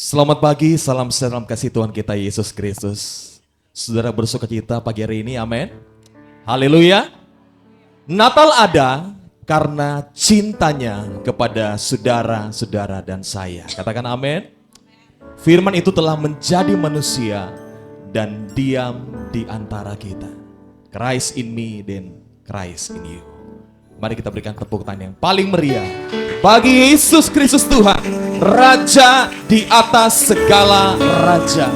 Selamat pagi, salam sejahtera dalam kasih Tuhan kita Yesus Kristus. Saudara bersukacita pagi hari ini, amin. Haleluya. Natal ada karena cintanya kepada saudara-saudara dan saya. Katakan amin. Firman itu telah menjadi manusia dan diam di antara kita. Christ in me dan Christ in you. Mari kita berikan tepuk tangan yang paling meriah bagi Yesus Kristus Tuhan, Raja di atas segala raja.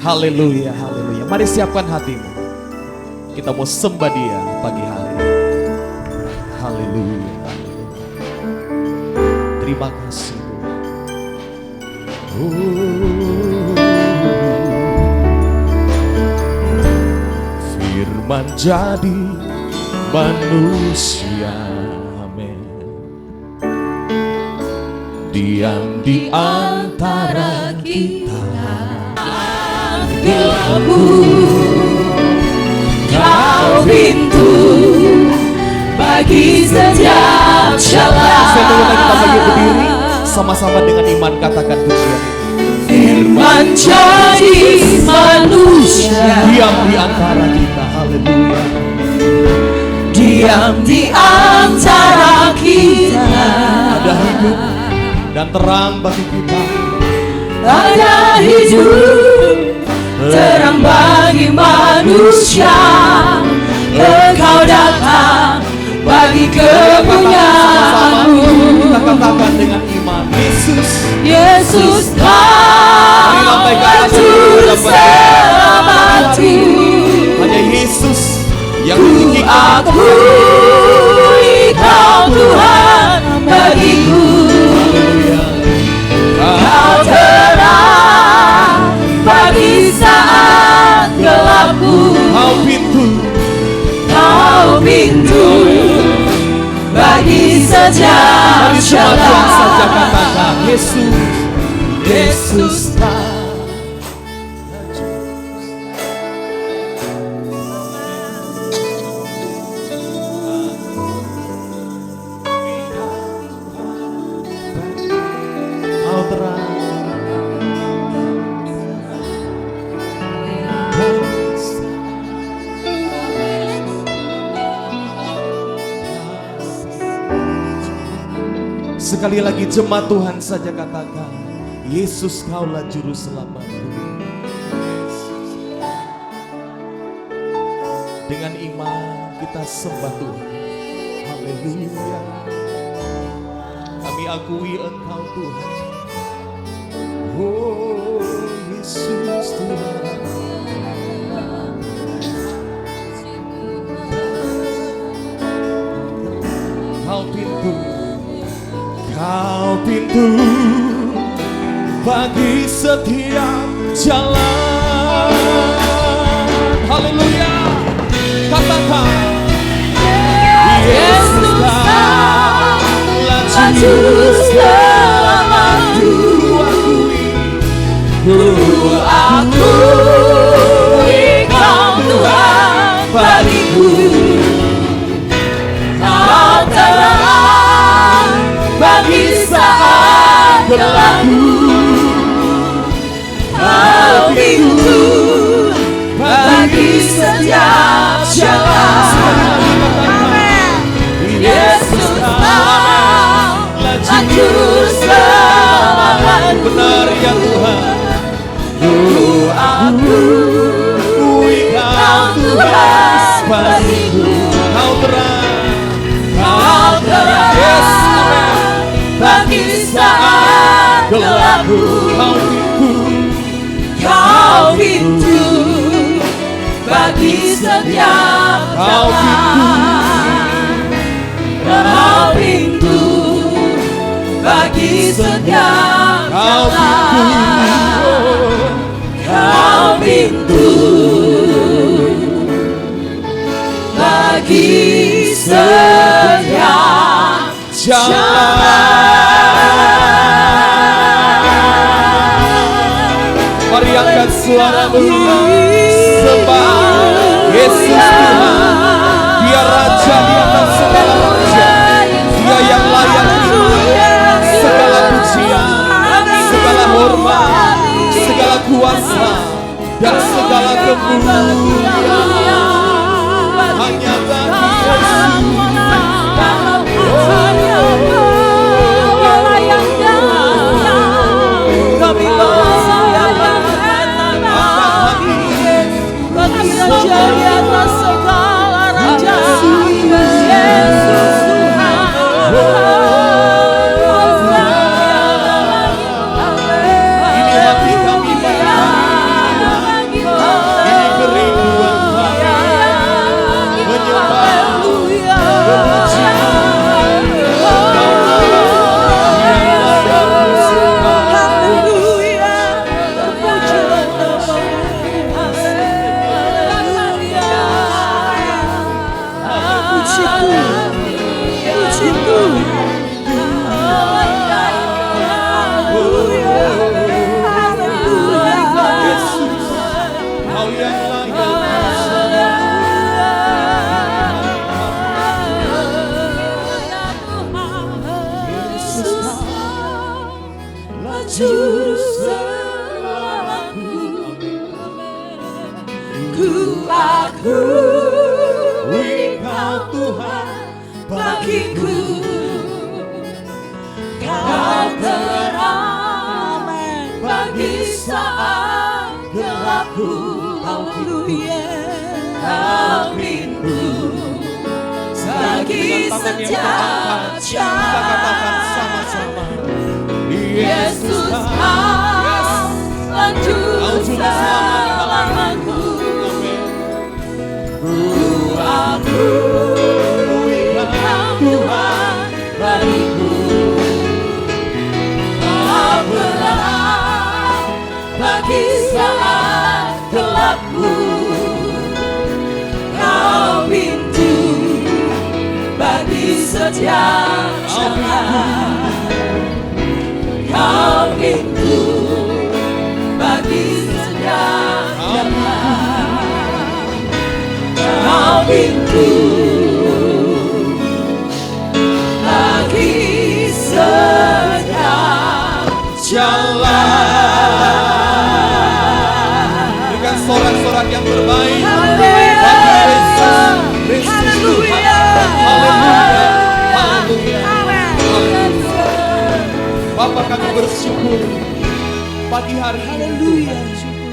Haleluya, haleluya. Mari siapkan hatimu. Kita mau sembah Dia pagi hari. Haleluya, haleluya. Terima kasih Tuhan. Firman jadi manusia, amin. Diam di antara kita. Gelapku, kau pintu bagi setiap jalan. Saya dulu lagi kita bagi berdiri sama-sama dengan iman katakan pujian ini. Firman jadi manusia, Diam di antara kita, haleluya. diam di antara kita. Ada hidup dan terang bagi kita. Ada hidup terang bagi manusia. Engkau datang bagi kepunyaanmu. Kita katakan dengan iman, Yesus, Yesus kau juru selamatku. hanya Yesus yang Ku meninggikan akui kau Tuhan bagiku. Kau terang bagi saat gelapku. Kau pintu bagi setiap dari semua Tuhan saja jalan. katakan Yesus, Yesus kau terang. Sekali lagi jemaat Tuhan saja katakan, Yesus kaulah juru selamatku. Dengan iman kita sembah Tuhan. Haleluya. Kami akui Engkau Tuhan. Oh Yesus Tuhan. Kau pintu bagi setiap jalan. Haleluya. Katakan Yesus kaulah juru selamatku. Ku akui kau Tuhan bagiku. Kau terang bagi saat gelapku. Kau pintu bagi setiap jalan. Yesus kaulah juru selamatku. Benar ya Tuhan. Ku akui kau Tuhan bagiku. Kau terang. Kau terang Yes, amen. bagi saat gelapku. Kau pintu bagi setiap jalan. Kau pintu bagi setiap jalan. Kau pintu bagi setiap jalan. Mari angkat suaramu, sembah Yesus Tuhan. Dia Raja di atas segala raja. Dia yang layak terima segala pujian, segala hormat. menyembah segala kuasa dan segala kemuliaan hanya bagi Kami Raja di atas segala raja, Yesus Tuhan. ini hati kami bagi ini kerinduan kami menyembah Juru selamatku, ku akui Kau Tuhan bagiku, Kau terang bagi saat gelapku, Kau pintu bagi setiap kita katakan sama-sama, Yesus Kau juru selamatku, ku akui Kau Tuhan bagiku, Kau terang bagi saat gelapku, Kau pintu bagi setiap jalan. Kau pintu bagi setiap jalan, Kau pintu bagi setiap jalan. Dengan sorak-sorak yang terbaik, Haleluya, Bapak, kami bersyukur pagi hari ini.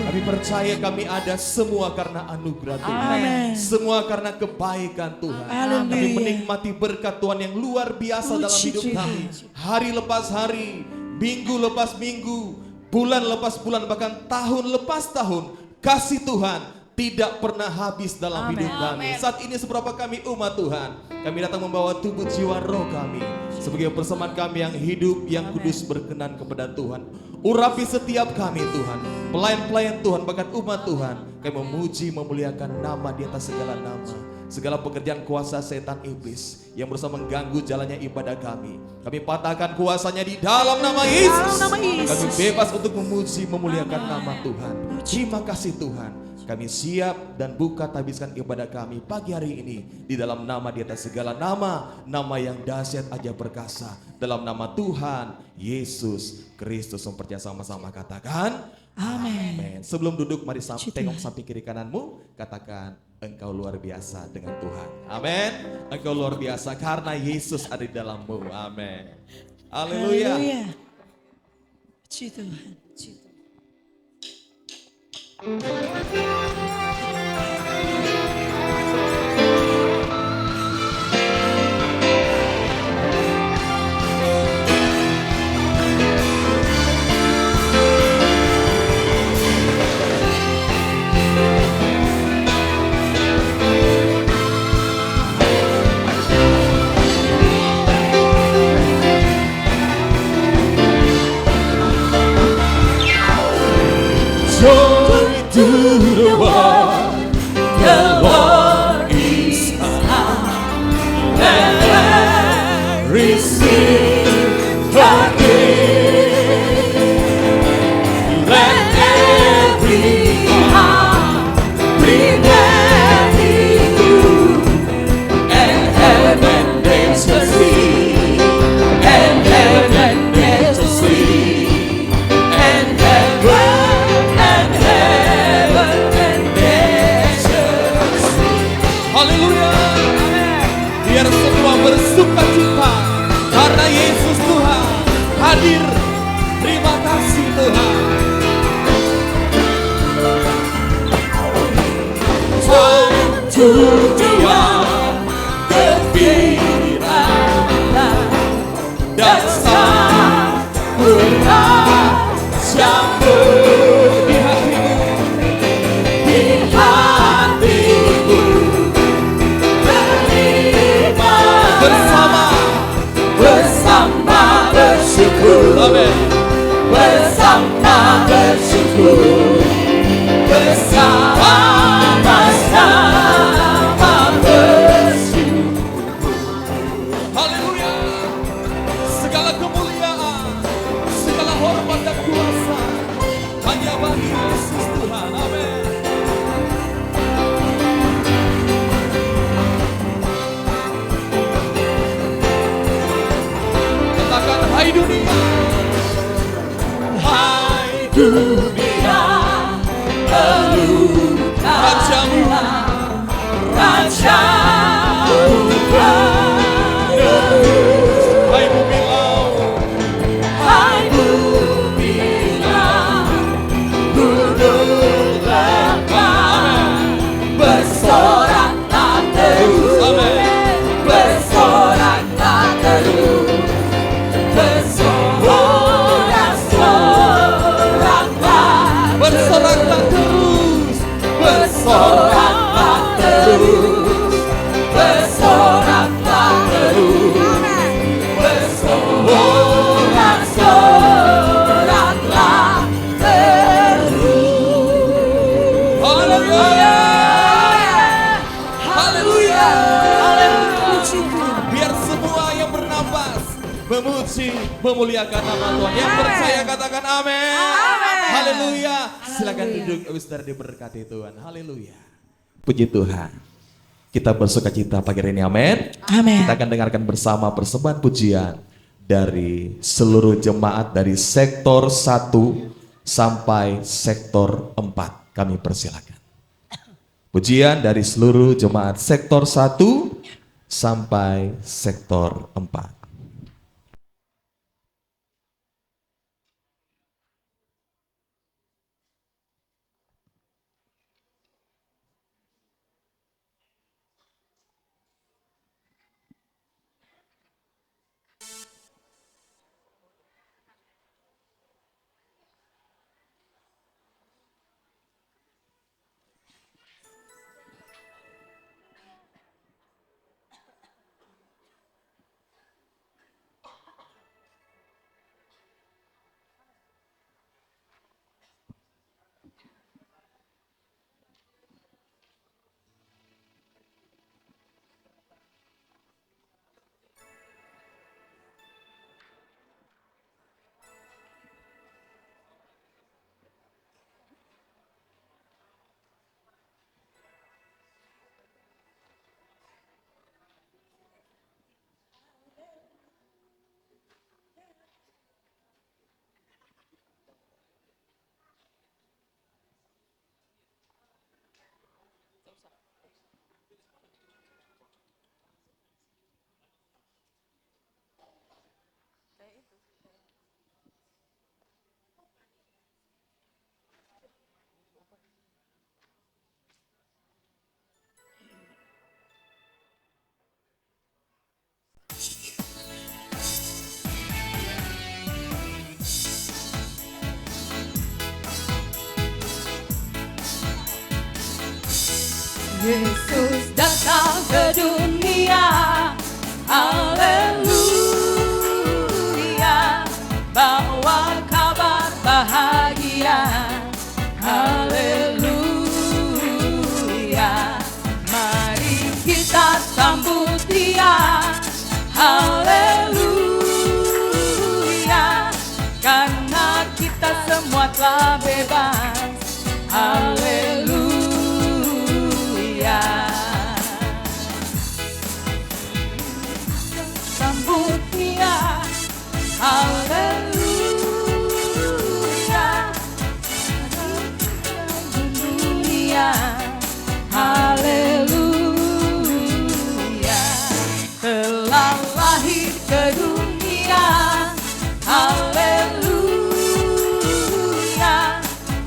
Kami percaya kami ada semua karena anugerah Tuhan. Semua karena kebaikan Tuhan. Kami menikmati berkat Tuhan yang luar biasa dalam hidup kami. Hari lepas hari, minggu lepas minggu, bulan lepas bulan, bahkan tahun lepas tahun. Kasih Tuhan tidak pernah habis dalam hidup kami. Saat ini seberapa kami umat Tuhan, kami datang membawa tubuh jiwa roh kami sebagai persembahan kami yang hidup, yang kudus, berkenan kepada Tuhan. Urapi setiap kami Tuhan, pelayan-pelayan Tuhan, bahkan umat Tuhan. Kami memuji, memuliakan nama di atas segala nama. Segala pekerjaan kuasa setan iblis yang berusaha mengganggu jalannya ibadah kami, kami patahkan kuasanya di dalam nama Yesus. Kami bebas untuk memuji, memuliakan nama Tuhan. Terima kasih Tuhan. Kami siap dan buka tabiskan ibadah kami pagi hari ini di dalam nama di atas segala nama, nama yang dahsyat aja perkasa, dalam nama Tuhan Yesus Kristus. Percaya sama-sama katakan amin. Sebelum duduk, mari tengok samping kiri kananmu, katakan engkau luar biasa dengan Tuhan. Amin. Engkau luar biasa karena Yesus ada di dalammu. Amin. Haleluya. Puji Tuhan. Joy to the world, The Lord is come, and receive the gift. Let every heart prepare you, and heaven makes the sea, and heaven makes the sea, and dunia gembiralah dan sambutlah sambut di hatimu terima bersama bersyukur bersama bersyukur bersama-sama bersyukur. Haleluya. Segala kemuliaan, segala hormat dan kuasa hanya bagi Yesus Tuhan. Amin. Katakan hai dunia, Hai dunia, rajamu, rajamu hai bumi laut, hai bumi laut, gunung lembah, bersoraklah terus, bersoraklah terus, bersorak-soraklah, bersoraklah terus, bersoraklah terus, bersoraklah terus, bersorak-soraklah terus. haleluya. Haleluya. Biar semua yang bernapas memuji, memuliakan nama Tuhan. Yang percaya katakan amin. Haleluya. Silakan duduk, saudara diberkati Tuhan. Haleluya. Puji Tuhan. Kita bersuka cita pagi hari ini, amin. Kita akan dengarkan bersama persembahan pujian dari seluruh jemaat dari sektor 1 sampai sektor 4. Kami persilakan. Pujian dari seluruh jemaat sektor 1 sampai sektor 4. Yesus datang ke dunia, haleluya, bawa kabar bahagia, haleluya. Mari kita sambut Dia, haleluya, karena kita semua telah bebas, haleluya. Sambut Dia, haleluya, dunia, haleluya, telah lahir ke dunia, haleluya,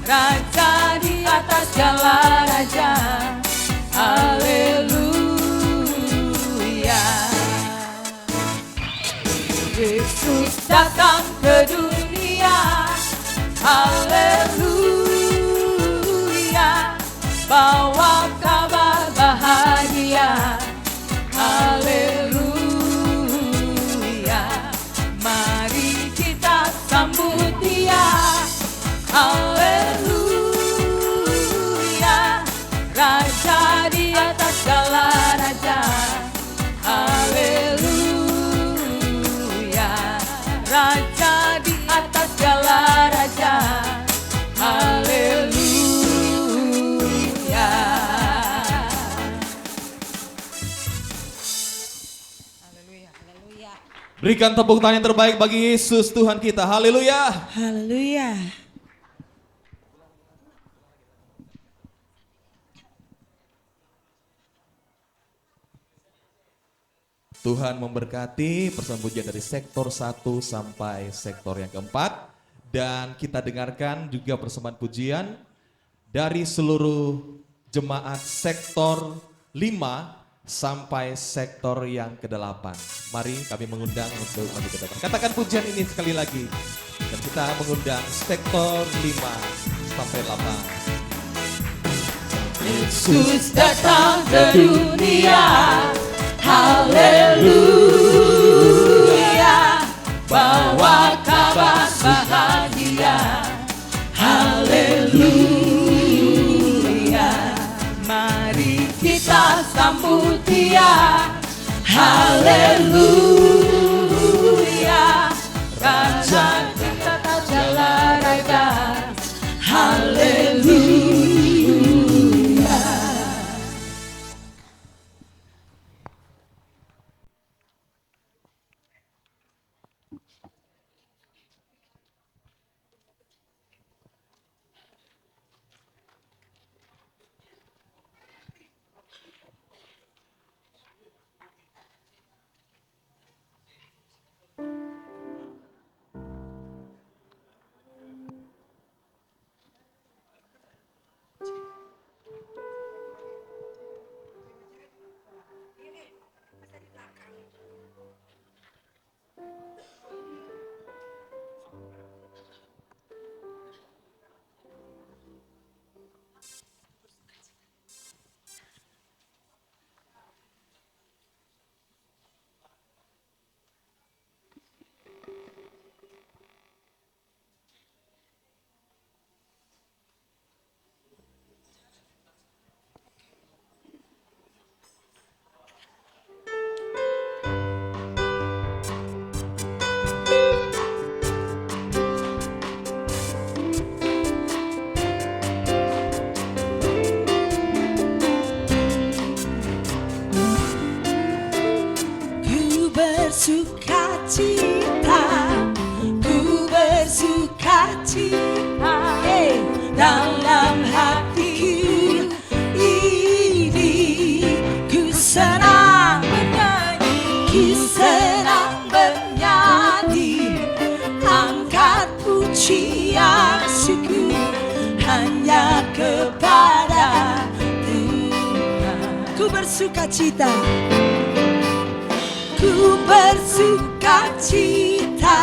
Raja di atas datang ke dunia. Haleluya, bawa kabar bahagia. Haleluya, mari kita sambut Dia. Haleluya, Raja di atas segala raja. Haleluya, Raja di atas segala raja. Haleluya. Haleluya. Haleluya. Berikan tepuk tangan yang terbaik bagi Yesus Tuhan kita. Haleluya. Haleluya. Tuhan memberkati persembahan pujian dari sektor 1 sampai sektor yang keempat. Dan kita dengarkan juga persembahan pujian dari seluruh jemaat sektor 5 sampai sektor yang ke-8. Mari kami mengundang untuk maju ke depan. Katakan pujian ini sekali lagi. Dan kita mengundang sektor 5 sampai 8. Yesus datang ke dunia. Haleluya, bawa kabar bahagia. Haleluya, mari kita sambut Dia. Haleluya, Raja kita segala raja. Haleluya. bersukacita, ku bersukacita dalam hatiku ini. Ku senang bernyanyi, ku senang bernyanyi, angkat pujian syukur hanya kepada Tuhan. Ku bersukacita, ku bersukacita,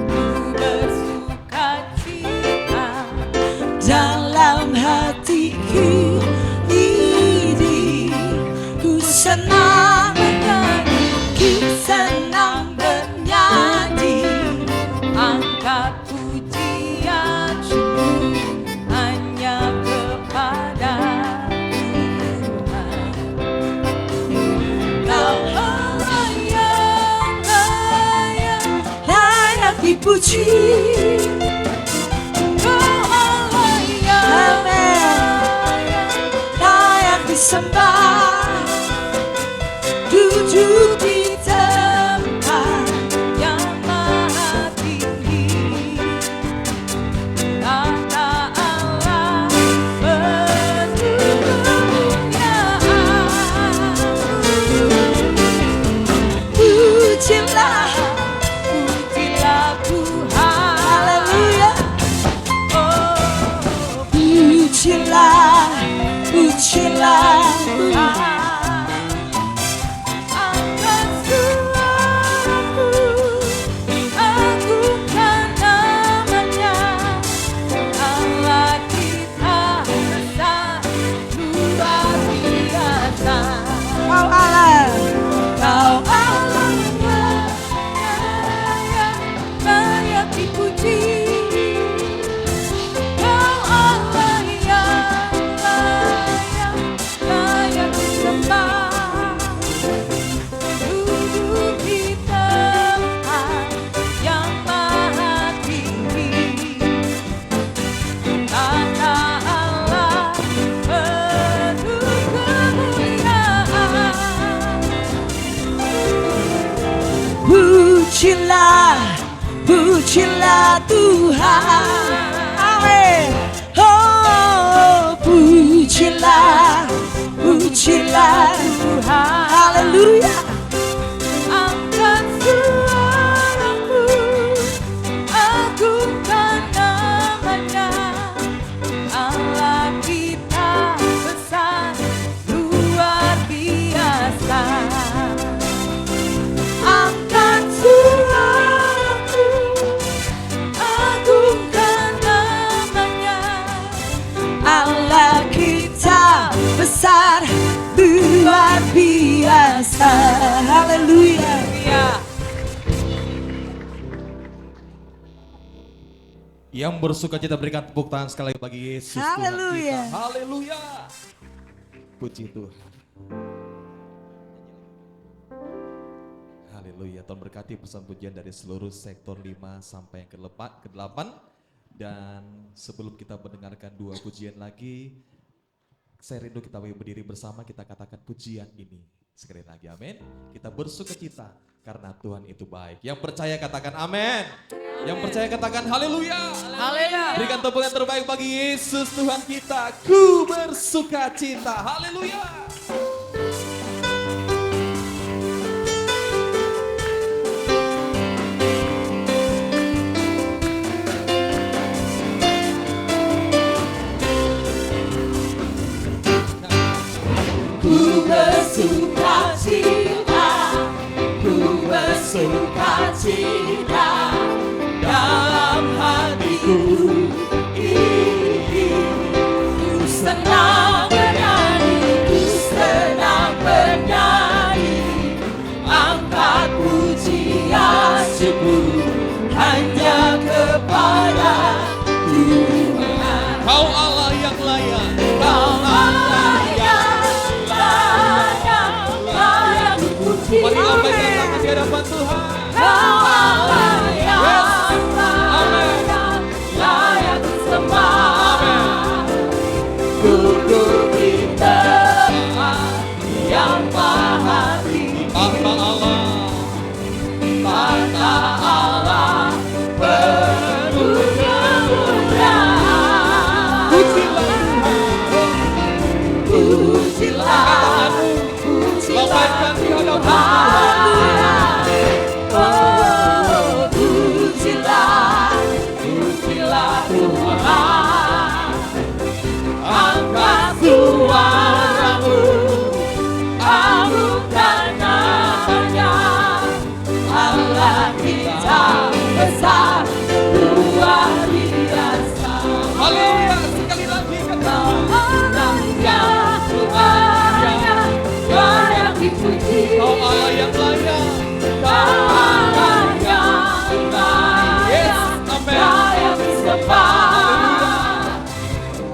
Ku bersukacita dalam hatiku ini. Ku senang bernyanyi, ku senang bernyanyi, angkat pujian syukur hanya kepada Tuhan. Kau layak dipuji. Kau Allah yang Amin. Layak disembah, duduk di tempat yang maha tinggi. Tata Allah berkemuliaan. pujilah. Pujilah Tuhan. Haleluya. Oh, Pujilah, pujilah. angkat suaraku, Tuhan. Amin. Oh, pujilah, pujilah Tuhan. Haleluya. Angkat suaramu, agungkan namanya. Allah kita besar, luar biasa. Angkat suaramu, agungkan namanya. Allah kita besar, luar biasa. Haleluya. Yang bersuka cita berikan tepuk tangan sekali lagi bagi Yesus Tuhan Haleluya. kita. Haleluya. Puji Tuhan. Haleluya. Tuhan berkati pesan pujian dari seluruh sektor 5 sampai yang ke-8. Dan sebelum kita mendengarkan 2 pujian lagi, saya rindu kita berdiri bersama, kita katakan pujian ini sekali lagi, amin. Kita bersuka cita karena Tuhan itu baik. Yang percaya katakan amin. Yang percaya katakan haleluya. Haleluya. Berikan tepuk yang terbaik bagi Yesus Tuhan kita. Ku bersuka cita. Haleluya. Ku bersuka cita, ku bersuka cita dalam hatiku. Ku senang bernyanyi, ku senang bernyanyi. Angkat pujian syukur hanya kepada Tuhan. Kau Allah yang layak. Kau Allah yang layak dipuji. Mari lambaikan tangan di hadapan Tuhan. Kau Allah yang layak disembah. Duduk di tempat yang maha tinggi. Tahta Allah. Tahta Allah penuh kemuliaan. Pujilah, Lambaikan di hadapan Tuhan. Oh, pujilah, pujilah Tuhan. Angkat suaramu, agungkan namanya. Allah kita besar, luar biasa. Haleluya. Sekali lagi kata. Kau Allah yang layak.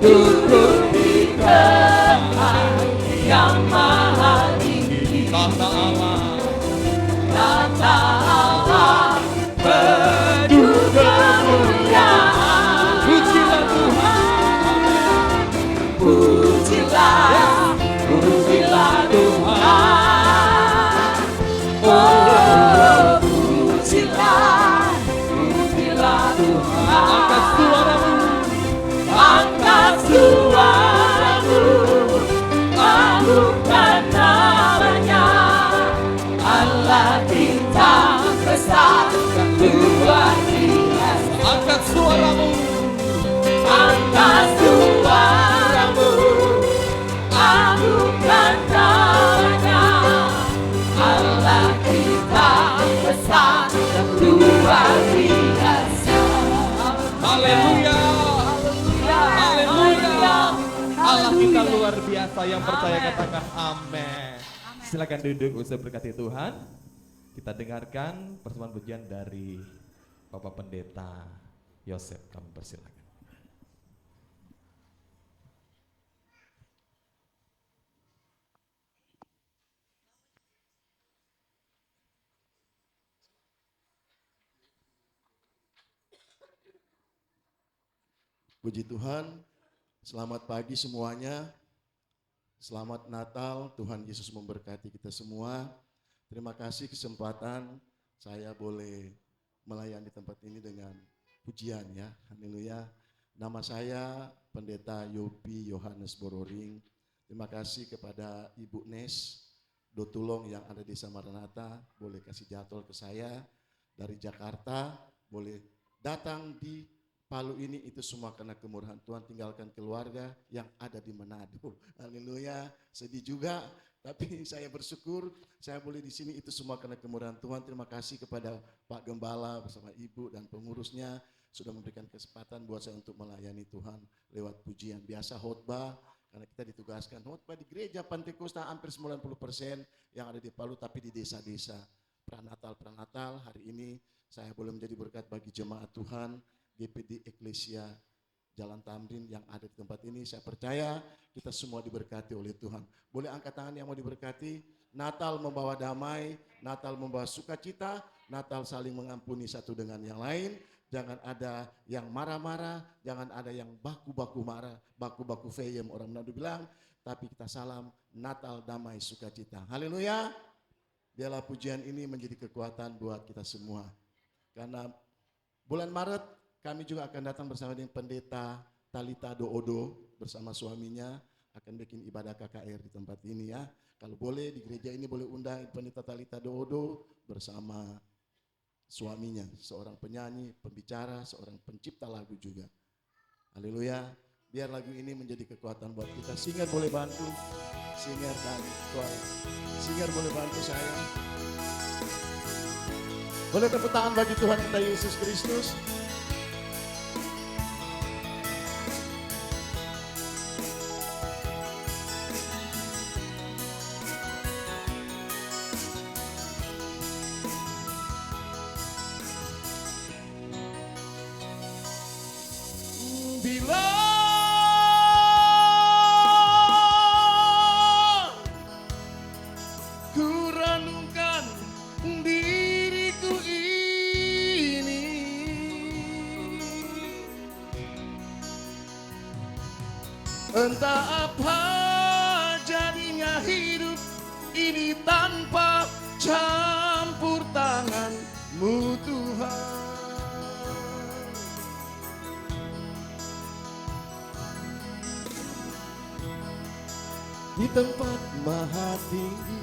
Duduk di tempat yang maha tinggi. Tahta Allah. Tahta Allah penuh kemuliaan. Pujilah Tuhan. Pujilah, pujilah Tuhan. Oh, pujilah, pujilah Tuhan. Angkat suaramu. Angkat suaramu, agungkan namanya. Allah kita besar, luar biasa. Angkat suaramu. Angkat suaramu, agungkan namanya. Allah kita besar, luar biasa. Haleluya. Haleluya. Allah kita luar biasa. Yang percaya katakan amin. Silakan duduk, usai berkati Tuhan. Kita dengarkan persembahan pujian dari Bapak Pendeta Yosef. Kami persilakan. Puji Tuhan, selamat pagi semuanya, selamat Natal, Tuhan Yesus memberkati kita semua. Terima kasih kesempatan saya boleh melayani tempat ini dengan pujian ya. Haleluya. Nama saya Pendeta Yobi Yohanes Bororing. Terima kasih kepada Ibu Nes Dotulong yang ada di Maranatha, boleh kasih jadwal ke saya dari Jakarta, boleh datang di Palu ini, itu semua karena kemurahan Tuhan. Tinggalkan keluarga yang ada di Manado. Haleluya. Sedih juga, tapi saya bersyukur saya boleh di sini, itu semua karena kemurahan Tuhan. Terima kasih kepada Pak Gembala bersama Ibu dan pengurusnya sudah memberikan kesempatan buat saya untuk melayani Tuhan lewat pujian. Biasa khotbah, karena kita ditugaskan khotbah di gereja Pantekosta hampir 90% yang ada di Palu, tapi di desa-desa. Pranatal, hari ini saya boleh menjadi berkat bagi jemaat Tuhan GPD Eklesia Jalan Tamrin yang ada di tempat ini. Saya percaya kita semua diberkati oleh Tuhan. Boleh angkat tangan yang mau diberkati. Natal membawa damai, Natal membawa sukacita, Natal saling mengampuni satu dengan yang lain. Jangan ada yang marah-marah, jangan ada yang baku-baku marah, baku-baku feyem orang Manado bilang. Tapi kita salam Natal damai sukacita. Haleluya. Biarlah pujian ini menjadi kekuatan buat kita semua. Karena bulan Maret kami juga akan datang bersama dengan Pendeta Talita Doodo bersama suaminya akan bikin ibadah KKR di tempat ini ya. Kalau boleh di gereja ini boleh undang Pendeta Talita Doodo bersama suaminya, seorang penyanyi, pembicara, seorang pencipta lagu juga. Haleluya. Biar lagu ini menjadi kekuatan buat kita. Singer boleh bantu, singer dan choir. Singer boleh bantu saya. Boleh tepuk tangan bagi Tuhan kita Yesus Kristus. Bila ku renungkan diriku ini, entah apa jadinya hidup ini tanpa campur tangan-Mu Tuhan. Di tempat maha tinggi,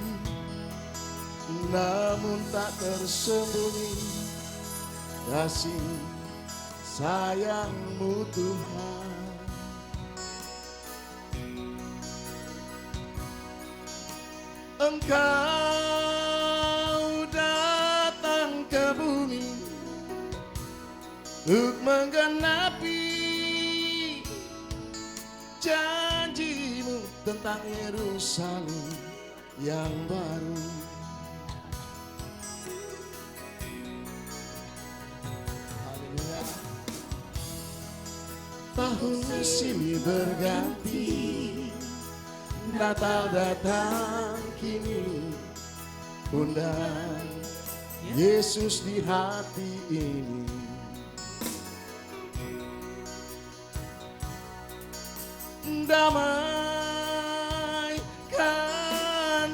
namun tak tersembunyi kasih sayang-Mu Tuhan. Engkau datang ke bumi untuk menggenapi janji-Mu tentang Yerusalem yang baru. Haleluya. Tahun silih berganti, Natal datang kini, undang Yesus di hati ini. Damaikan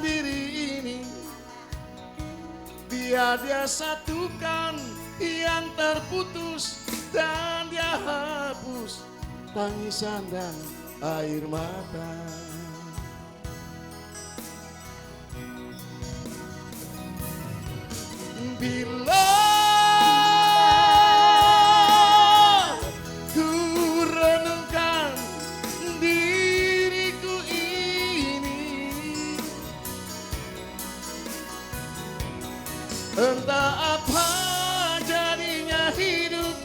diri ini, biar Dia satukan yang terputus dan Dia hapus tangisan dan air mata. Bila entah apa jadinya hidup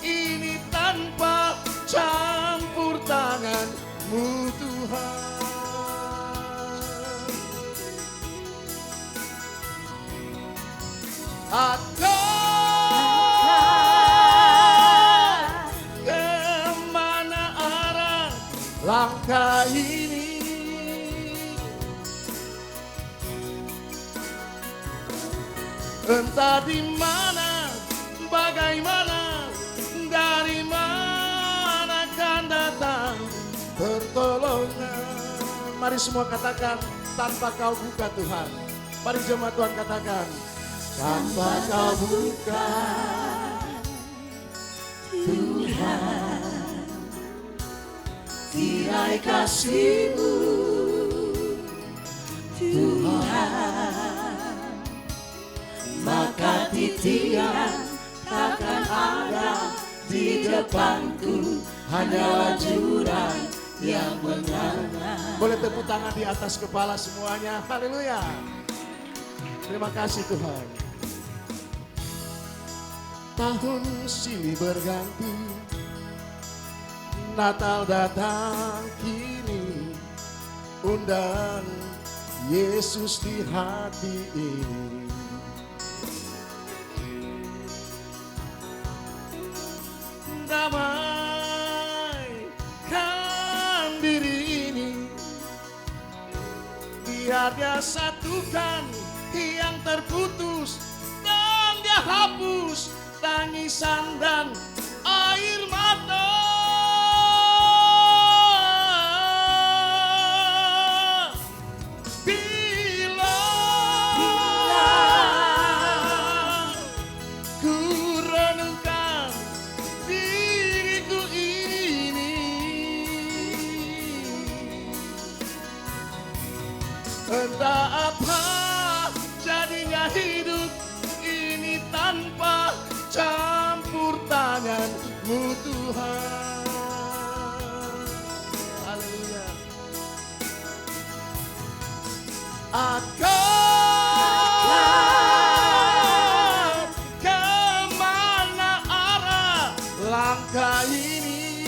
ini tanpa campur tangan-Mu Tuhan. Akan kemana arah langkah ini? Entah di mana, bagaimana, dari mana akan datang pertolongan. Mari semua katakan, tanpa Kau buka Tuhan. Mari jemaat Tuhan katakan, tanpa Kau buka tirai kasih-Mu Tuhan, maka titian takkan ada di depanku, hanyalah jurang yang menganga. Boleh tepuk tangan di atas kepala semuanya. Haleluya. Terima kasih Tuhan. Tahun silih berganti, Natal datang kini, undang Yesus di hati ini. Damaikan diri ini, biar Dia satukan yang terputus, dan Dia hapus tangisan dan air mata. Bila ku renungkan diriku ini, entah apa jadinya hidup ini tanpa campur tangan-Mu Tuhan. Haleluya. Akan kemana arah langkah ini?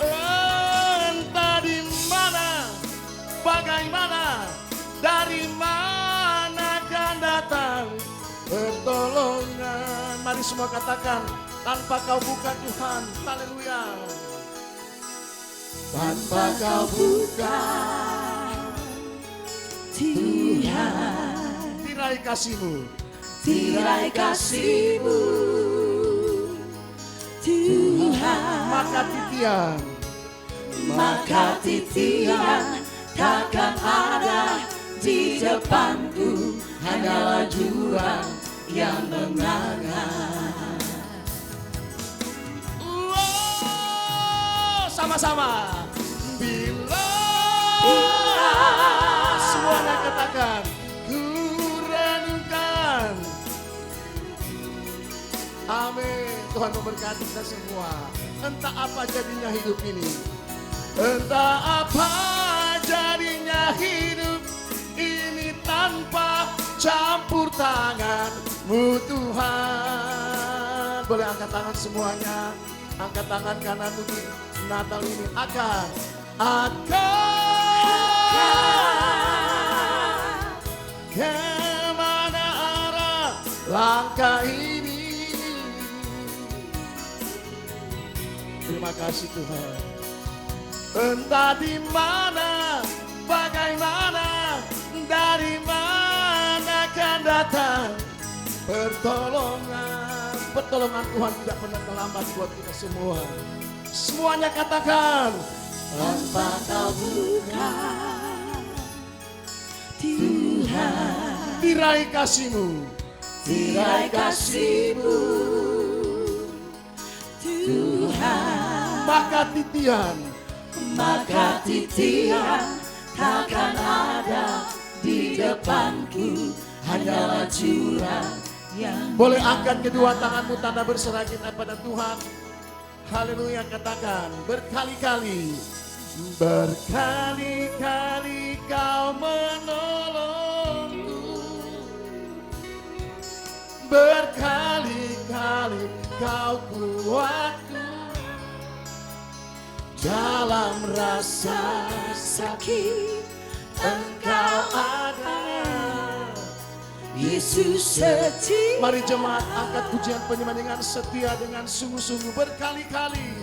Entah di mana, bagaimana, dari mana akan datang pertolongan. Mari semua katakan, tanpa Kau bukan Tuhan. Haleluya. Tanpa Kau bukan Tuhan, tirai kasih-Mu, tirai kasih-Mu Tuhan, maka titian takkan ada di depanku, hanyalah jurang yang menganga. Sama-sama. Bila semuanya katakan, ku renungkan. Amin. Tuhan memberkati kita semua. Entah apa jadinya hidup ini, entah apa jadinya hidup ini tanpa campur tangan-Mu Tuhan. Boleh angkat tangan semuanya. Angkat tangan kanan untuk Natal ini. Akan kemana arah langkah ini? Terima kasih Tuhan. Entah di mana, bagaimana, dari mana akan datang pertolongan. Pertolongan Tuhan tidak pernah terlambat buat kita semua. Semuanya katakan, tanpa Kau bukan Tuhan, tirai kasih-Mu, tirai kasih-Mu Tuhan, maka titian takkan ada di depanku, hanyalah jurang yang. Boleh angkat kedua tanganmu tanda berserah kita pada Tuhan. Haleluya, katakan berkali-kali. Berkali-kali Kau menolongku, berkali-kali Kau kuatku dalam rasa sakit. Engkau ada, Yesus setia. Mari jemaat angkat pujian penyembahan dengan setia, dengan sungguh-sungguh. Berkali-kali,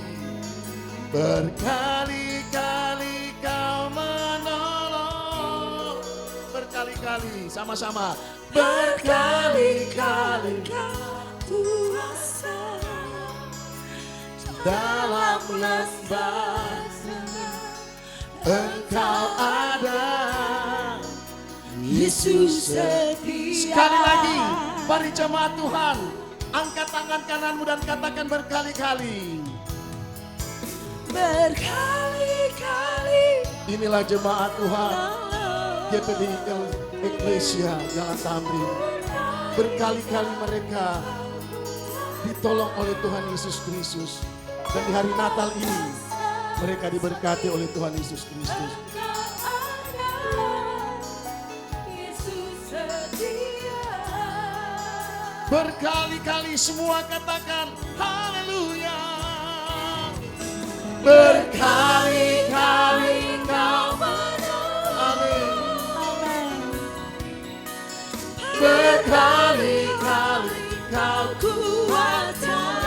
berkali-kali Kau menolong. Berkali-kali, sama-sama. Berkali-kali Kau kuasa dalam lembah Engkau ada, Yesus setia. Sekali lagi, mari jemaat Tuhan, angkat tangan tangan kananmu dan katakan berkali-kali. Berkali-kali Inilah jemaat Tuhan. GPD Eklesia Jalan Tamrin. Berkali-kali mereka ditolong oleh Tuhan Yesus Kristus. Dan di hari Natal ini mereka diberkati oleh Tuhan Yesus Kristus. Berkali-kali semua katakan haleluya. Berkali-kali kau menolong. Amin. Berkali-kali kau kuatkan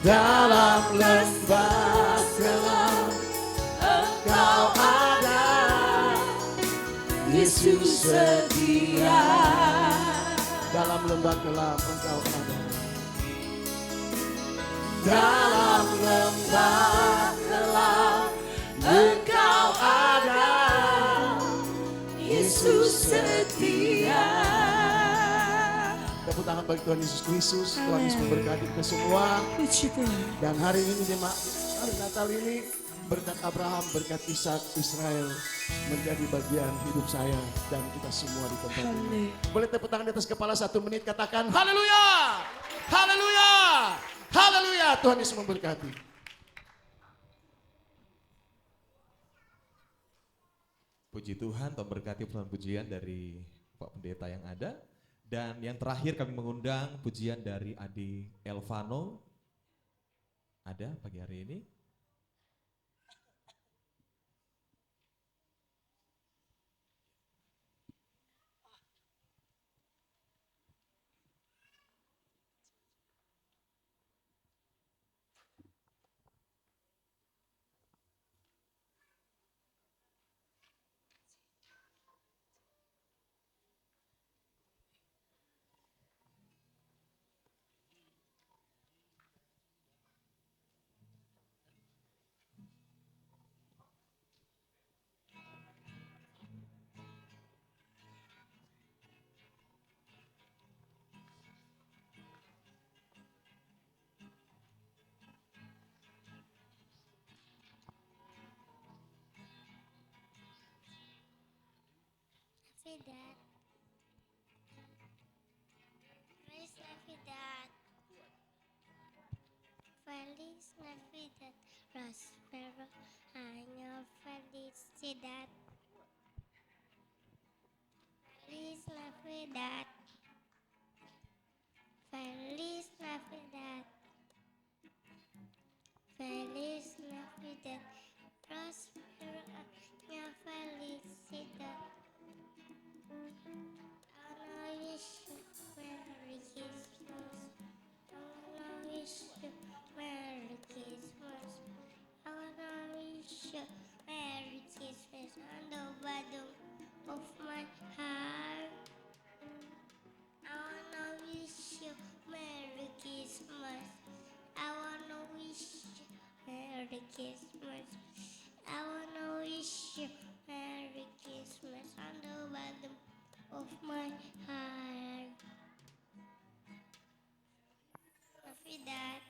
dalam lembah gelap. Engkau ada, Yesus setia. Dalam lembah gelap engkau ada. Dalam lembah gelap engkau ada, Yesus setia. Tepuk tangan bagi Tuhan Yesus Kristus. Tuhan Yesus memberkati kita semua. Puji Tuhan. Dan hari ini hari Natal ini berkat Abraham, berkat Ishak, Israel menjadi bagian hidup saya dan kita semua di tempat ini. Boleh tepuk tangan di atas kepala 1 menit, katakan haleluya, haleluya, haleluya. Tuhan Yesus memberkati. Puji Tuhan, Tuhan berkati pujian dari Pak Pendeta yang ada. Dan yang terakhir kami mengundang pujian dari Adi Elvano. Ada pagi hari ini. Navidad. Feliz Navidad. Feliz Navidad. Prospero año felicidad. Feliz Navidad. Feliz Navidad. Feliz Navidad. Prospero año felicidad. I wanna wish you Merry Christmas. I wanna wish you Merry Christmas. I wanna wish you Merry Christmas on the bottom of my heart. I wanna wish you Merry Christmas. I wanna wish you Merry Christmas. I wanna wish you Merry Christmas on the bottom of my heart. Navidad.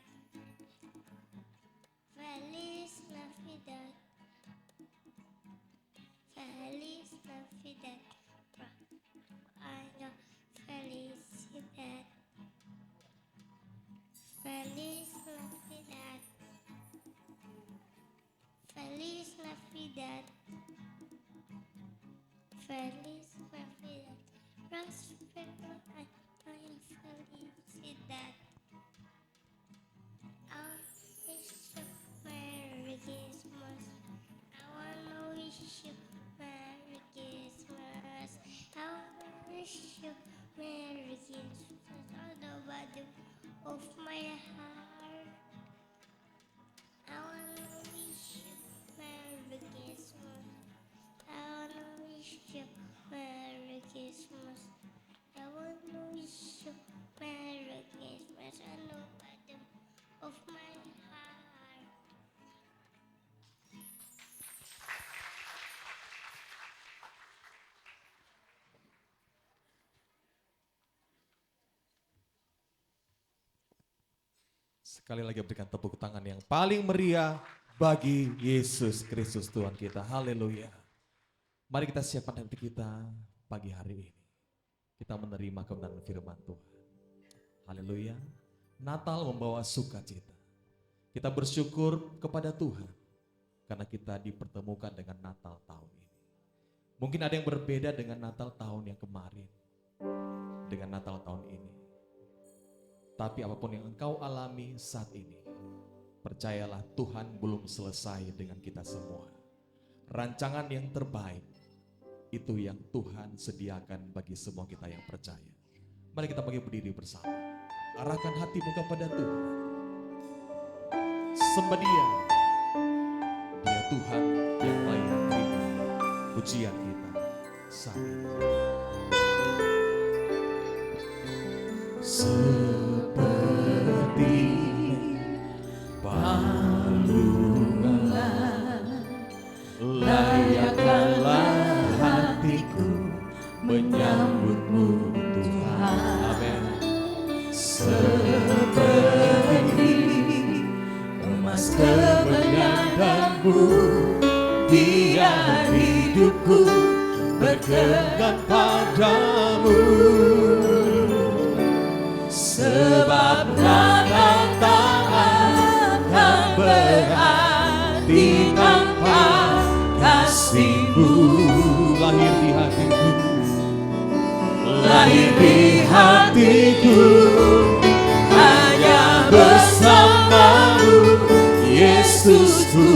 Feliz Navidad. Feliz Navidad. Año felicidad. Feliz Navidad. Feliz Navidad. Feliz Navidad. Prospero año felicidad. I wish you Merry Christmas. I wanna wish you Merry Christmas. I wanna wish you Merry Christmas on the bottom of my heart. I wanna wish you Merry Christmas. I wanna wish you Merry Christmas. I wanna wish you Merry Christmas on the bottom of my heart. Sekali lagi berikan tepuk tangan yang paling meriah bagi Yesus Kristus Tuhan kita. Haleluya. Mari kita siapkan hati kita pagi hari ini. Kita menerima kebenaran firman Tuhan. Haleluya. Natal membawa sukacita. Kita bersyukur kepada Tuhan karena kita dipertemukan dengan Natal tahun ini. Mungkin ada yang berbeda dengan Natal tahun yang kemarin, dengan Natal tahun ini. Tapi apapun yang engkau alami saat ini, percayalah Tuhan belum selesai dengan kita semua. Rancangan yang terbaik itu yang Tuhan sediakan bagi semua kita yang percaya. Mari kita bagi berdiri bersama. Arahkan hatimu kepada Tuhan. Sembah Dia. Dia Tuhan yang layak terima pujian kita saat ini. Seperti palungan layakkanlah hatiku menyambutmu Tuhan. Amin. Seperti emas kemenyanganmu, biar hidupku berkenan padamu. Sebab Natal tak akan berarti tanpa kasih-Mu. Lahir di hatiku, lahir di hatiku, hanya bersama-Mu, Yesusku,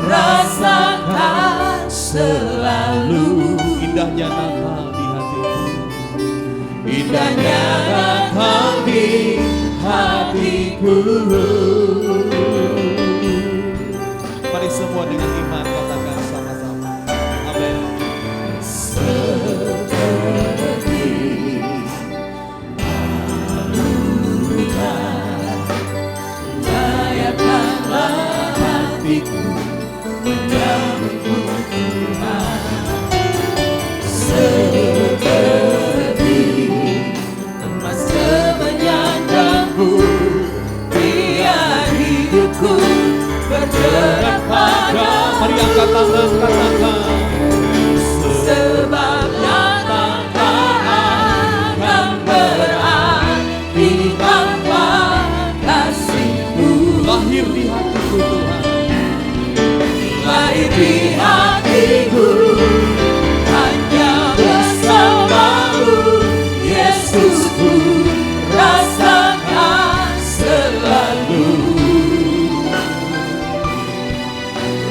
rasakan selalu. Indahnya Natal di hatiku, indahnya Natal di hatiku. Mari semua dengan iman katakan sama-sama. Amin. Seperti palungan layakkanlah hatiku menyambutmu Tuhan. Seperti emas kemenyanganmu, biar hidupku bergerak pada. Mari angkat tangan katakan. Sebab Natal tak akan berarti tanpa kasih-Mu. Lahir di hatiku Tuhan, lahir di hatiku, hanya bersama-Mu, Yesusku, rasakan selalu.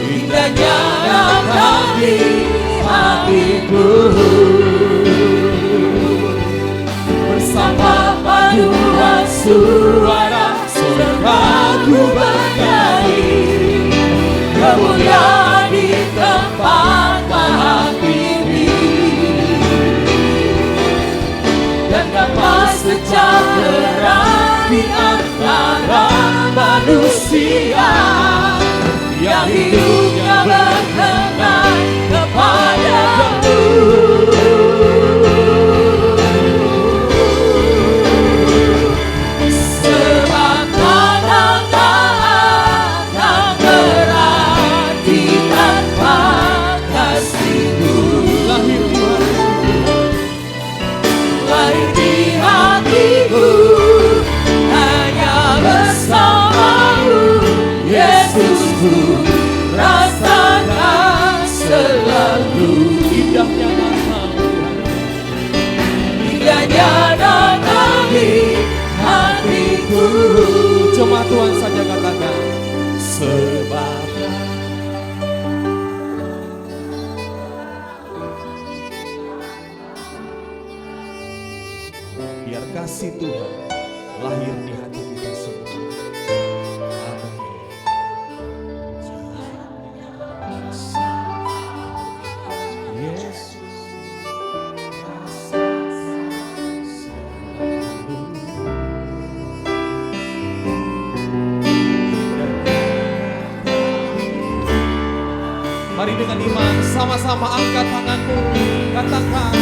Indahnya Natal di hatiku, bersama paduan suara surgaku bernyanyi, kemuliaan di tempat Maha Tinggi, dan damai sejahtera di antara manusia yang hidupnya berkenan kepada-Mu. Sebab Natal tak akan berarti tanpa kasih-Mu. Lahir di hatiku, hanya bersama-Mu, Yesusku, rasakan selalu. Indahnya Natal, indahnya Natal di hatiku. Cuma Tuhan saja katakan. Sebab biar kasih Tuhan lahir di hati kita semua. Amin. Yesus mari dengan iman sama-sama angkat tanganmu, katakan.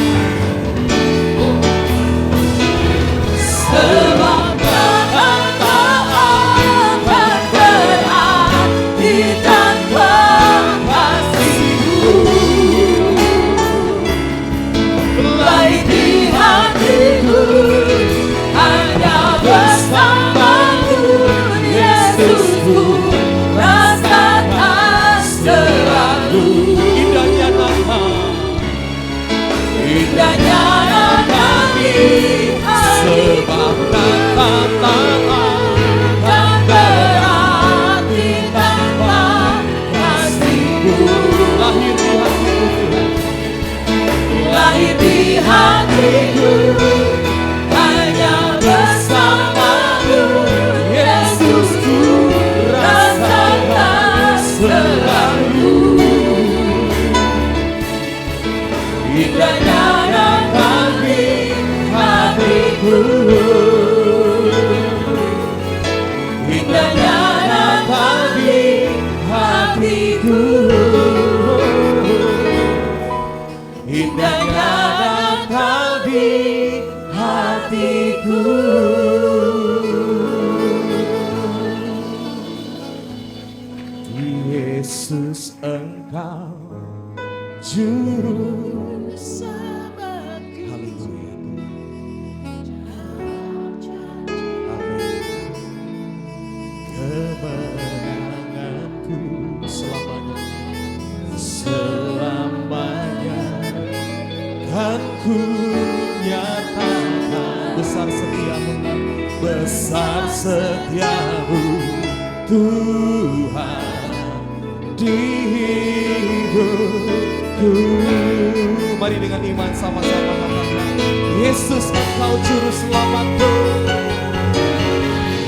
Sebab Natal tak indahnya Natal di hatiku, indahnya Natal di hatiku. Yesus Engkau Juru Selamatku. Haleluya. Amin. Kemenanganku selamanya, selamanya kan ku nyatakan besar setiamu, besar setiamu Tuhan di hidupku. Mari dengan iman sama-sama katakan, Yesus Engkau Juru Selamatku.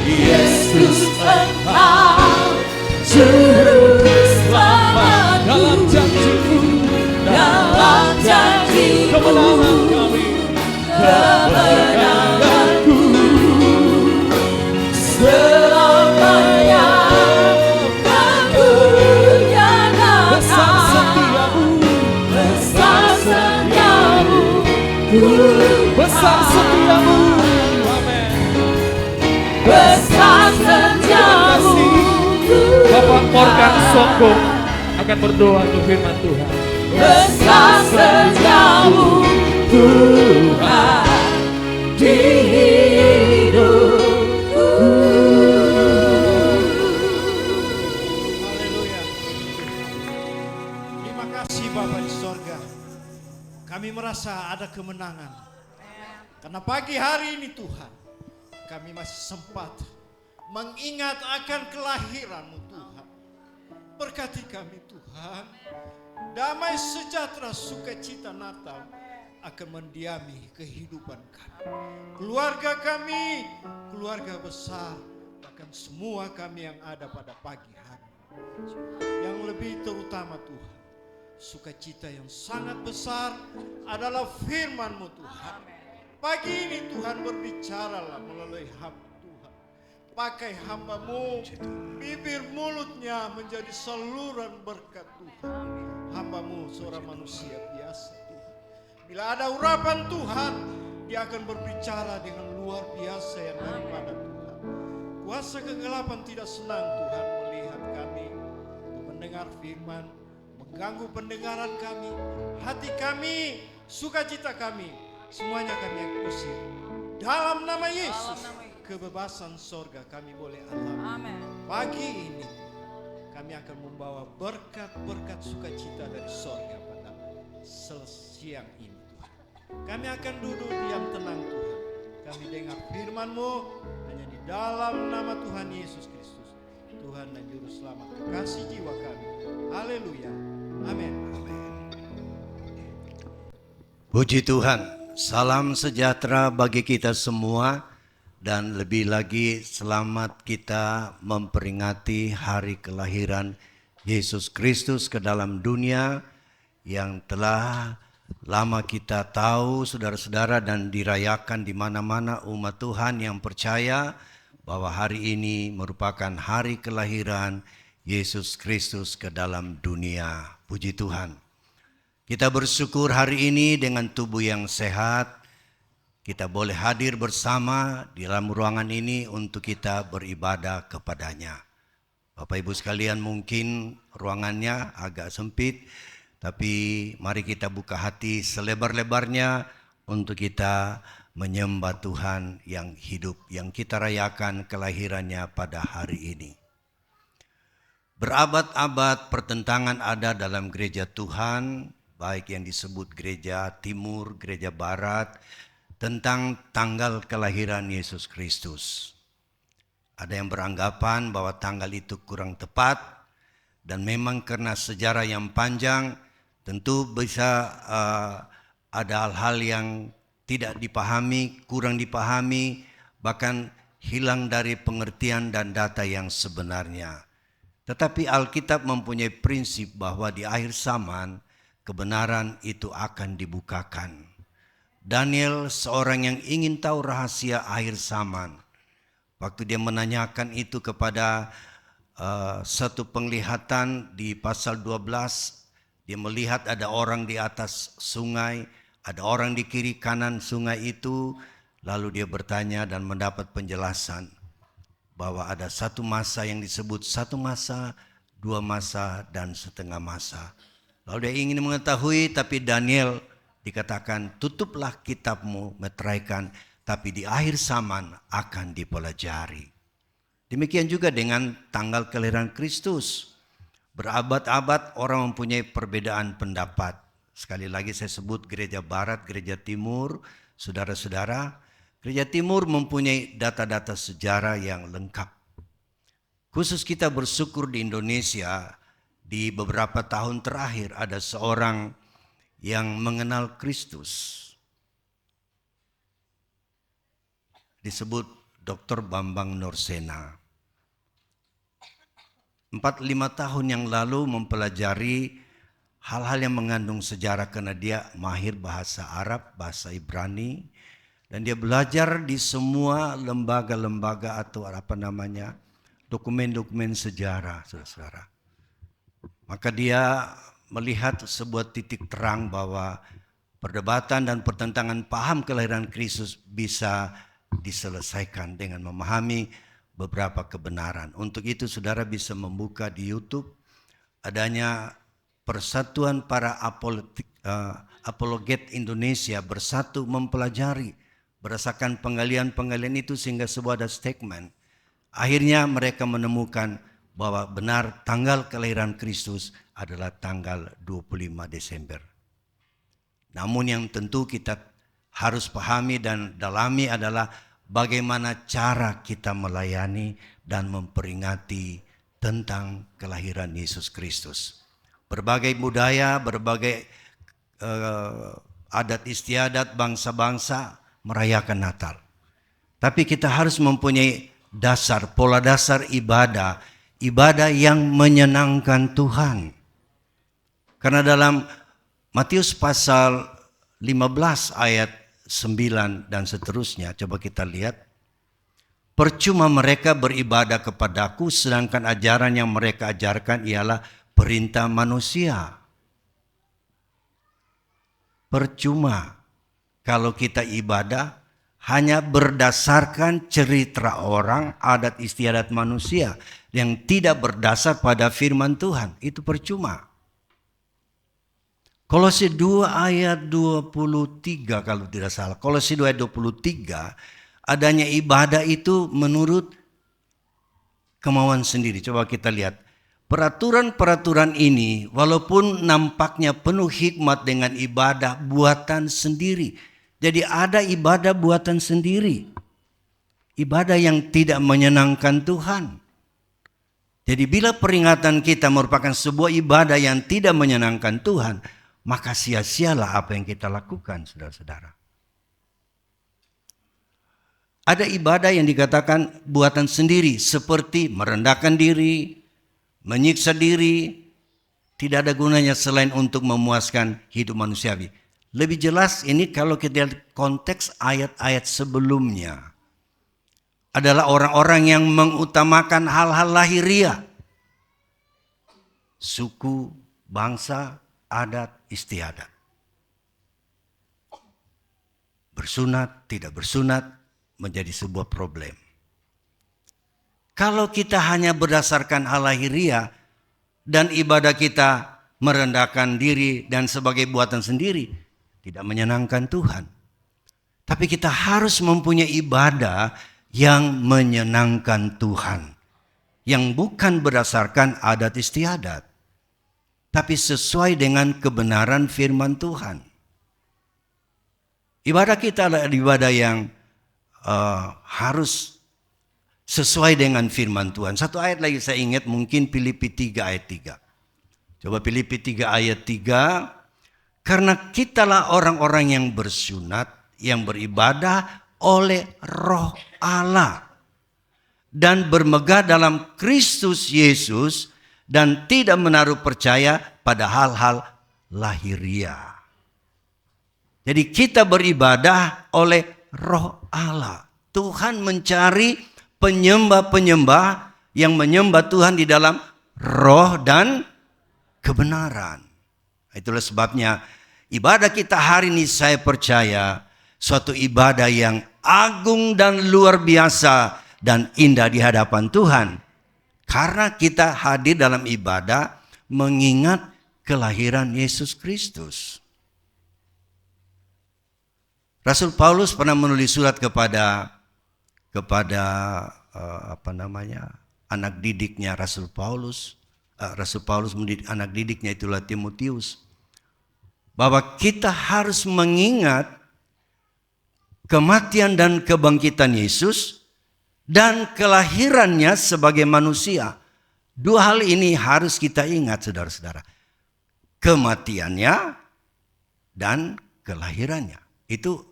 Yesus Engkau Juru Selamatku. Dalam janji-Mu, Dalam janji-Mu, kemenangan kami, kemenanganku selamanya kan ku nyatakan, besar setiamu, besar setiamu, besar setiamu. Amin. besar setiamu. Bapak Morgan Songko akan berdoa untuk firman Tuhan. Besar setiamu Tuhan di hidupku. Haleluya. Terima kasih Bapa di sorga. Kami merasa ada kemenangan. Karena pagi hari ini Tuhan, kami masih sempat mengingat akan kelahiran-Mu Tuhan. Berkati kami Tuhan. Damai sejahtera sukacita Natal akan mendiami kehidupan kami. Keluarga kami, keluarga besar, bahkan semua kami yang ada pada pagi hari. Yang lebih terutama Tuhan, sukacita yang sangat besar adalah firman-Mu Tuhan. Pagi ini Tuhan berbicaralah melalui hamba Tuhan. Pakai hamba-Mu, bibir mulutnya menjadi saluran berkat Tuhan. Hamba-Mu seorang manusia biasa Tuhan. Bila ada urapan Tuhan, dia akan berbicara dengan luar biasa yang daripada Tuhan. Kuasa kegelapan tidak senang Tuhan melihat kami untuk mendengar firman, mengganggu pendengaran kami, hati kami, sukacita kami, semuanya kami usir. Dalam nama Yesus, kebebasan sorga kami boleh alami. Pagi ini kami akan membawa berkat-berkat sukacita dari sorga pada siang ini Tuhan. Kami akan duduk diam tenang Tuhan. Kami dengar firman-Mu hanya di dalam nama Tuhan Yesus Kristus, Tuhan dan Juru Selamat kekasih jiwa kami. Haleluya. Amin. Puji Tuhan, salam sejahtera bagi kita semua. Dan lebih lagi selamat kita memperingati hari kelahiran Yesus Kristus ke dalam dunia yang telah lama kita tahu saudara-saudara dan dirayakan di mana-mana umat Tuhan yang percaya bahwa hari ini merupakan hari kelahiran Yesus Kristus ke dalam dunia. Puji Tuhan. Kita bersyukur hari ini dengan tubuh yang sehat. Kita boleh hadir bersama di dalam ruangan ini untuk kita beribadah kepadanya. Bapak Ibu sekalian, mungkin ruangannya agak sempit, tapi mari kita buka hati selebar-lebarnya untuk kita menyembah Tuhan yang hidup, yang kita rayakan kelahirannya pada hari ini. Berabad-abad pertentangan ada dalam gereja Tuhan, baik yang disebut gereja timur, gereja barat, tentang tanggal kelahiran Yesus Kristus. Ada yang beranggapan bahwa tanggal itu kurang tepat, dan memang karena sejarah yang panjang tentu bisa ada hal-hal yang tidak dipahami, kurang dipahami, bahkan hilang dari pengertian dan data yang sebenarnya. Tetapi Alkitab mempunyai prinsip bahwa di akhir zaman kebenaran itu akan dibukakan. Daniel, seorang yang ingin tahu rahasia akhir zaman, Waktu dia menanyakan itu kepada satu penglihatan di pasal 12, dia melihat ada orang di atas sungai, ada orang di kiri kanan sungai itu, lalu dia bertanya dan mendapat penjelasan bahwa ada satu masa yang disebut satu masa, 2 masa, dan setengah masa. Lalu dia ingin mengetahui, tapi Daniel dikatakan, tutuplah kitabmu, meteraikan, tapi di akhir zaman akan dipelajari. Demikian juga dengan tanggal kelahiran Kristus. Berabad-abad orang mempunyai perbedaan pendapat. Sekali lagi saya sebut gereja barat, gereja timur. Saudara-saudara, gereja timur mempunyai data-data sejarah yang lengkap. Khusus kita bersyukur di Indonesia, di beberapa tahun terakhir ada seorang yang mengenal Kristus. Disebut Dr. Bambang Nursena. 4-5 tahun yang lalu mempelajari hal-hal yang mengandung sejarah karena dia mahir bahasa Arab, bahasa Ibrani, dan dia belajar di semua lembaga-lembaga atau dokumen-dokumen sejarah, saudara-saudara. Maka dia melihat sebuah titik terang bahwa perdebatan dan pertentangan paham kelahiran Kristus bisa diselesaikan dengan memahami beberapa kebenaran. Untuk itu saudara bisa membuka di YouTube adanya Persatuan Para Apologet Indonesia bersatu mempelajari berdasarkan penggalian-penggalian itu sehingga sebuah ada statement. Akhirnya mereka menemukan bahwa benar tanggal kelahiran Kristus adalah tanggal 25 Desember. Namun yang tentu kita harus pahami dan dalami adalah bagaimana cara kita melayani dan memperingati tentang kelahiran Yesus Kristus. Berbagai budaya, berbagai adat istiadat bangsa-bangsa merayakan Natal. Tapi kita harus mempunyai dasar, pola dasar ibadah yang menyenangkan Tuhan. Karena dalam Matius pasal 15 ayat 9 dan seterusnya, coba kita lihat. Percuma mereka beribadah kepadaku, sedangkan ajaran yang mereka ajarkan ialah perintah manusia. Percuma kalau kita ibadah hanya berdasarkan cerita orang, adat istiadat manusia yang tidak berdasar pada firman Tuhan. Itu percuma. Kolose 2 ayat 23 kalau tidak salah. Kolose 2 ayat 23, adanya ibadah itu menurut kemauan sendiri. Coba kita lihat. Peraturan-peraturan ini walaupun nampaknya penuh hikmat dengan ibadah buatan sendiri. Jadi ada ibadah buatan sendiri. Ibadah yang tidak menyenangkan Tuhan. Jadi bila peringatan kita merupakan sebuah ibadah yang tidak menyenangkan Tuhan, maka sia-sialah apa yang kita lakukan, saudara-saudara. Ada ibadah yang dikatakan buatan sendiri, seperti merendahkan diri, menyiksa diri, tidak ada gunanya selain untuk memuaskan hidup manusiawi. Lebih jelas ini kalau kita lihat konteks ayat-ayat sebelumnya. Adalah orang-orang yang mengutamakan hal-hal lahiriah. Suku, bangsa, adat, istiadat. Bersunat, tidak bersunat menjadi sebuah problem. Kalau kita hanya berdasarkan hal lahiriah dan ibadah kita merendahkan diri dan sebagai buatan sendiri, tidak menyenangkan Tuhan. Tapi kita harus mempunyai ibadah yang menyenangkan Tuhan. Yang bukan berdasarkan adat istiadat. Tapi sesuai dengan kebenaran firman Tuhan. Ibadah kita adalah ibadah yang harus sesuai dengan firman Tuhan. Satu ayat lagi saya ingat, mungkin Filipi 3 ayat 3. Coba Filipi 3 ayat 3. Karena kitalah orang-orang yang bersunat, yang beribadah oleh Roh Allah. Dan bermegah dalam Kristus Yesus dan tidak menaruh percaya pada hal-hal lahiriah. Jadi kita beribadah oleh Roh Allah. Tuhan mencari penyembah-penyembah yang menyembah Tuhan di dalam roh dan kebenaran. Itulah sebabnya ibadah kita hari ini saya percaya suatu ibadah yang agung dan luar biasa dan indah di hadapan Tuhan. Karena kita hadir dalam ibadah mengingat kelahiran Yesus Kristus. Rasul Paulus pernah menulis surat kepada anak didiknya Rasul Paulus. Rasul Paulus mendidik anak didiknya, itulah Timotius, bahwa kita harus mengingat kematian dan kebangkitan Yesus dan kelahirannya sebagai manusia. Dua hal ini harus kita ingat, saudara-saudara. Kematiannya dan kelahirannya. Itu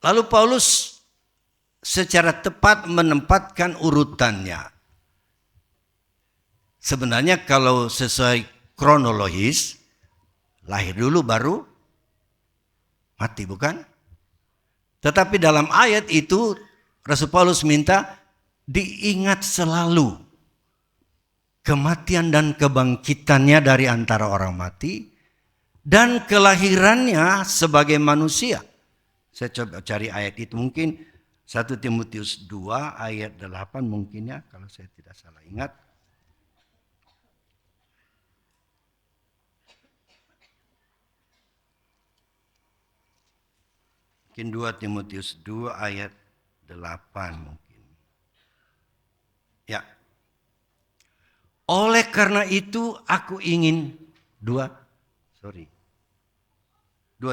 lalu Paulus secara tepat menempatkan urutannya. Sebenarnya kalau sesuai kronologis, lahir dulu baru mati, bukan? Tetapi dalam ayat itu Rasul Paulus minta diingat selalu kematian dan kebangkitannya dari antara orang mati dan kelahirannya sebagai manusia. Saya coba cari ayat itu, mungkin 1 Timotius 2 ayat 8 mungkin ya, kalau saya tidak salah ingat. Mungkin 2 Timotius 2 ayat 8 mungkin. Ya. Oleh karena itu aku ingin 2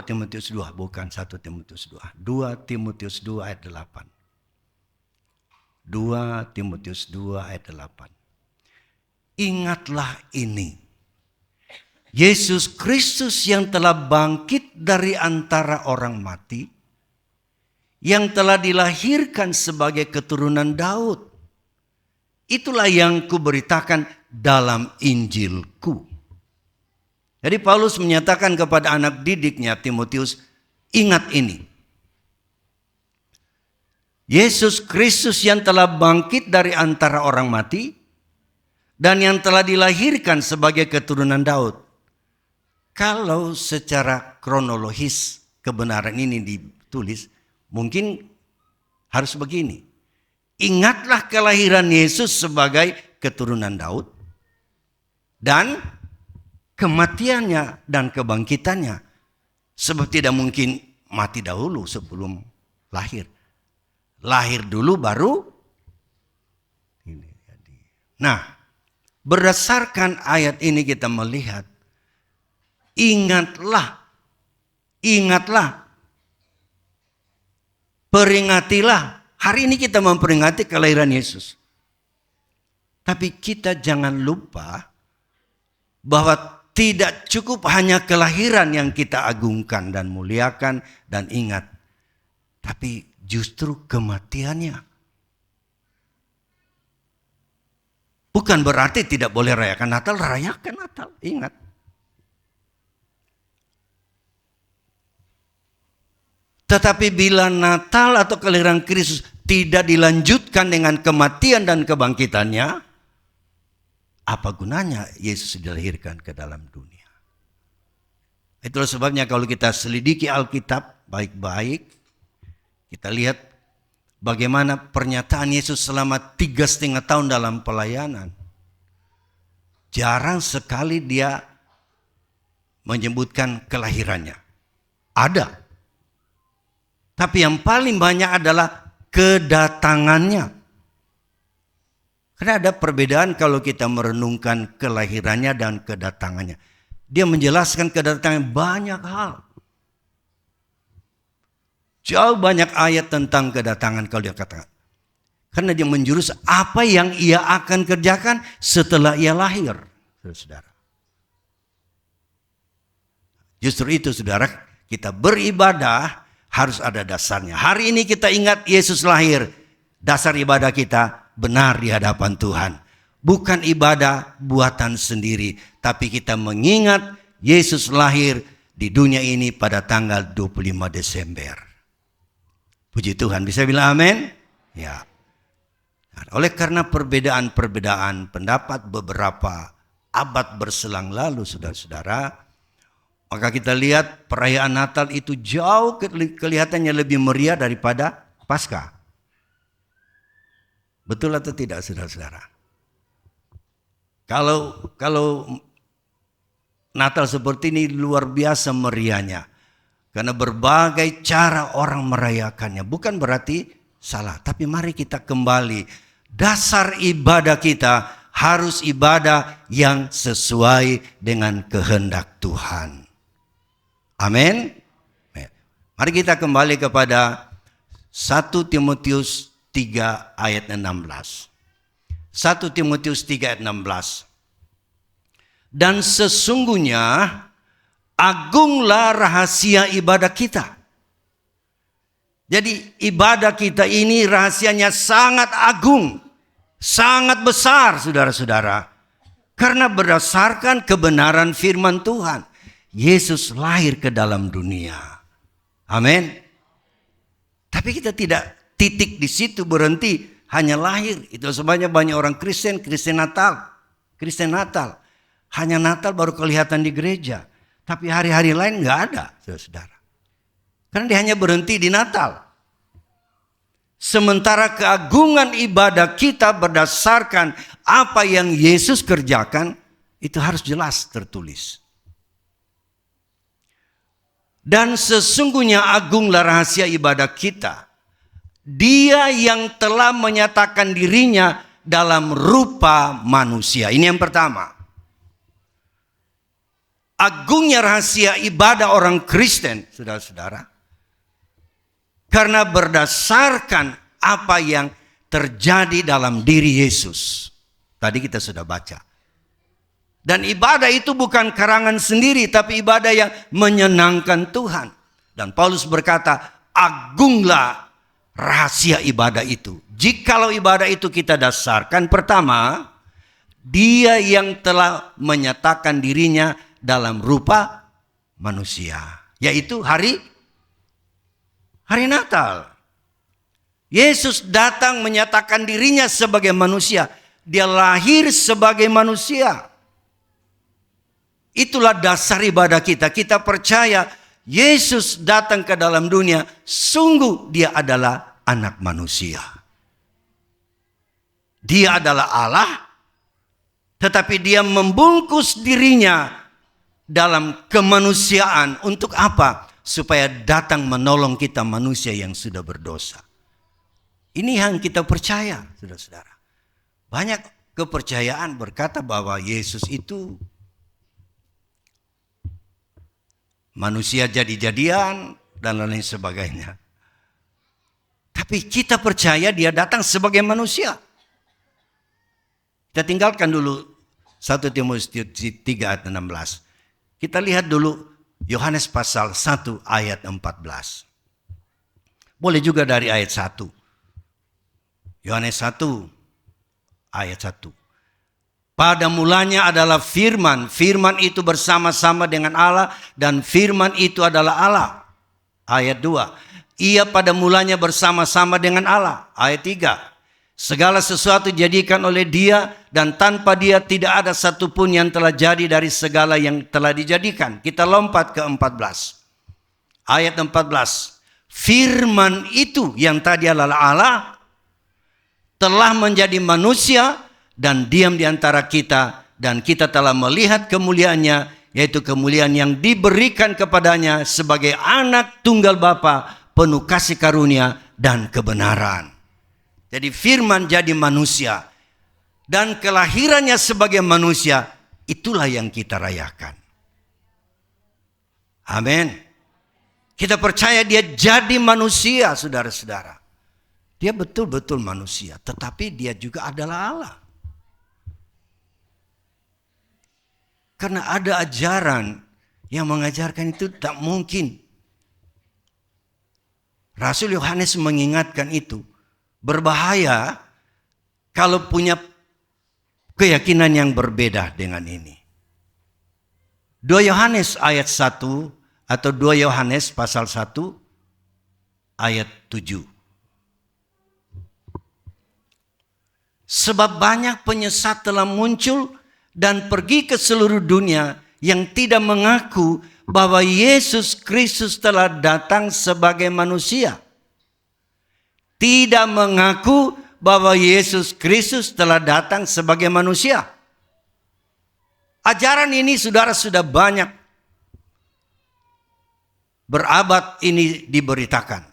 Timotius 2, bukan 1 Timotius 2. 2 Timotius 2 ayat 8. 2 Timotius 2 ayat 8. Ingatlah ini. Yesus Kristus yang telah bangkit dari antara orang mati, yang telah dilahirkan sebagai keturunan Daud. Itulah yang kuberitakan dalam Injilku. Jadi Paulus menyatakan kepada anak didiknya Timotius, ingat ini. Yesus Kristus yang telah bangkit dari antara orang mati dan yang telah dilahirkan sebagai keturunan Daud. Kalau secara kronologis kebenaran ini ditulis, mungkin harus begini. Ingatlah kelahiran Yesus sebagai keturunan Daud dan kematiannya dan kebangkitannya. Sebab tidak mungkin mati dahulu sebelum lahir. Lahir dulu baru ini jadi. Nah, berdasarkan ayat ini kita melihat, ingatlah, peringatilah. Hari ini kita memperingati kelahiran Yesus. Tapi kita jangan lupa bahwa tidak cukup hanya kelahiran yang kita agungkan dan muliakan dan ingat. Tapi justru kematiannya. Bukan berarti tidak boleh rayakan Natal, rayakan Natal, ingat. Tetapi bila Natal atau kelahiran Kristus tidak dilanjutkan dengan kematian dan kebangkitannya, apa gunanya Yesus dilahirkan ke dalam dunia? Itulah sebabnya kalau kita selidiki Alkitab baik-baik, kita lihat bagaimana pernyataan Yesus selama 3,5 tahun dalam pelayanan. Jarang sekali dia menyebutkan kelahirannya. Ada. Tapi yang paling banyak adalah kedatangannya. Karena ada perbedaan kalau kita merenungkan kelahirannya dan kedatangannya. Dia menjelaskan kedatangan banyak hal. Jauh banyak ayat tentang kedatangan kalau dia katakan. Karena dia menjurus apa yang ia akan kerjakan setelah ia lahir. Saudara. Justru itu saudara, kita beribadah harus ada dasarnya. Hari ini kita ingat Yesus lahir. Dasar ibadah kita benar di hadapan Tuhan. Bukan ibadah buatan sendiri. Tapi kita mengingat Yesus lahir di dunia ini pada tanggal 25 Desember. Puji Tuhan, bisa bilang amin? Ya. Oleh karena perbedaan-perbedaan pendapat beberapa abad berselang lalu, saudara-saudara, maka kita lihat perayaan Natal itu jauh kelihatannya lebih meriah daripada Paskah. Betul atau tidak, saudara-saudara? Kalau Natal seperti ini luar biasa meriahnya. Karena berbagai cara orang merayakannya. Bukan berarti salah, tapi mari kita kembali. Dasar ibadah kita harus ibadah yang sesuai dengan kehendak Tuhan. Amin. Mari kita kembali kepada 1 Timotius 3 ayat 16. 1 Timotius 3 ayat 16. Dan sesungguhnya agunglah rahasia ibadah kita. Jadi ibadah kita ini rahasianya sangat agung, sangat besar, saudara-saudara. Karena berdasarkan kebenaran firman Tuhan, Yesus lahir ke dalam dunia. Amin. Tapi kita tidak titik di situ berhenti, hanya lahir. Itu sebabnya banyak orang Kristen Natal. Hanya Natal baru kelihatan di gereja. Tapi hari-hari lain nggak ada, saudara. Karena dia hanya berhenti di Natal. Sementara keagungan ibadah kita berdasarkan apa yang Yesus kerjakan, itu harus jelas tertulis. Dan sesungguhnya agunglah rahasia ibadah kita. Dia yang telah menyatakan dirinya dalam rupa manusia. Ini yang pertama. Agungnya rahasia ibadah orang Kristen, saudara-saudara. Karena berdasarkan apa yang terjadi dalam diri Yesus. Tadi kita sudah baca. Dan ibadah itu bukan karangan sendiri, tapi ibadah yang menyenangkan Tuhan. Dan Paulus berkata, agunglah rahasia ibadah itu. Jikalau ibadah itu kita dasarkan, pertama, dia yang telah menyatakan dirinya dalam rupa manusia. Yaitu hari Natal. Yesus datang menyatakan dirinya sebagai manusia. Dia lahir sebagai manusia. Itulah dasar ibadah kita. Kita percaya Yesus datang ke dalam dunia. Sungguh dia adalah anak manusia. Dia adalah Allah. Tetapi dia membungkus dirinya dalam kemanusiaan. Untuk apa? Supaya datang menolong kita manusia yang sudah berdosa. Ini yang kita percaya, saudara-saudara. Banyak kepercayaan berkata bahwa Yesus itu manusia jadi-jadian dan lain sebagainya. Tapi kita percaya dia datang sebagai manusia. Kita tinggalkan dulu 1 Timotius 3 ayat 16. Kita lihat dulu Yohanes pasal 1 ayat 14. Boleh juga dari ayat 1. Yohanes 1 ayat 1. Pada mulanya adalah firman. Firman itu bersama-sama dengan Allah. Dan firman itu adalah Allah. Ayat 2. Ia pada mulanya bersama-sama dengan Allah. Ayat 3. Segala sesuatu dijadikan oleh dia. Dan tanpa dia tidak ada satupun yang telah jadi dari segala yang telah dijadikan. Kita lompat ke 14. Ayat 14. Firman itu yang tadi adalah Allah. Telah menjadi manusia dan diam di antara kita, dan kita telah melihat kemuliaannya, yaitu kemuliaan yang diberikan kepadanya sebagai anak tunggal Bapa, penuh kasih karunia dan kebenaran. Jadi firman jadi manusia, dan kelahirannya sebagai manusia, itulah yang kita rayakan. Amin. Kita percaya dia jadi manusia, saudara-saudara. Dia betul-betul manusia, tetapi dia juga adalah Allah. Karena ada ajaran yang mengajarkan itu tak mungkin. Rasul Yohanes mengingatkan itu. Berbahaya kalau punya keyakinan yang berbeda dengan ini. 2 Yohanes ayat 1 atau 2 Yohanes pasal 1 ayat 7. Sebab banyak penyesat telah muncul dan pergi ke seluruh dunia yang tidak mengaku bahwa Yesus Kristus telah datang sebagai manusia. Tidak mengaku bahwa Yesus Kristus telah datang sebagai manusia. Ajaran ini saudara sudah banyak berabad ini diberitakan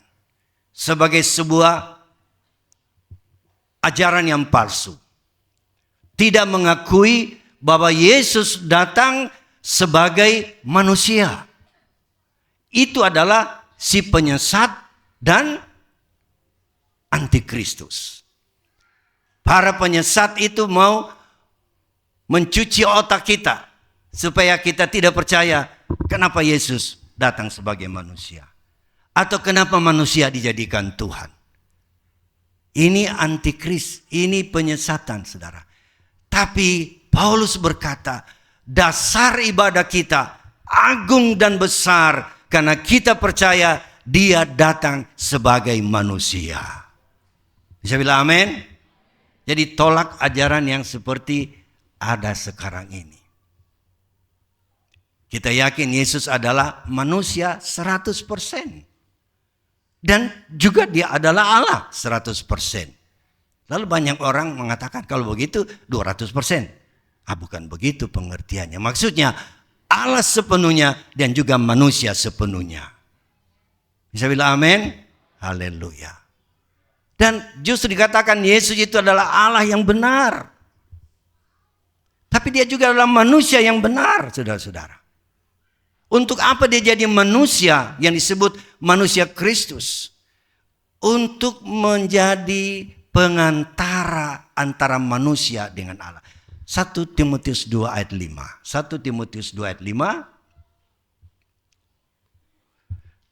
sebagai sebuah ajaran yang palsu. Tidak mengakui bahwa Yesus datang sebagai manusia. Itu adalah si penyesat dan antikristus. Para penyesat itu mau mencuci otak kita supaya kita tidak percaya kenapa Yesus datang sebagai manusia. Atau kenapa manusia dijadikan Tuhan. Ini antikris, ini penyesatan saudara. Tapi Paulus berkata, dasar ibadah kita agung dan besar karena kita percaya dia datang sebagai manusia. Bisa bilang amin? Jadi tolak ajaran yang seperti ada sekarang ini. Kita yakin Yesus adalah manusia 100%. Dan juga dia adalah Allah 100%. Lalu banyak orang mengatakan kalau begitu 200%. Bukan begitu pengertiannya. Maksudnya Allah sepenuhnya dan juga manusia sepenuhnya. Bisa bilang amin? Haleluya. Dan justru dikatakan Yesus itu adalah Allah yang benar. Tapi dia juga adalah manusia yang benar, saudara-saudara. Untuk apa dia jadi manusia yang disebut manusia Kristus? Untuk menjadi pengantara antara manusia dengan Allah. 1 Timotius 2 ayat 5. 1 Timotius 2 ayat 5.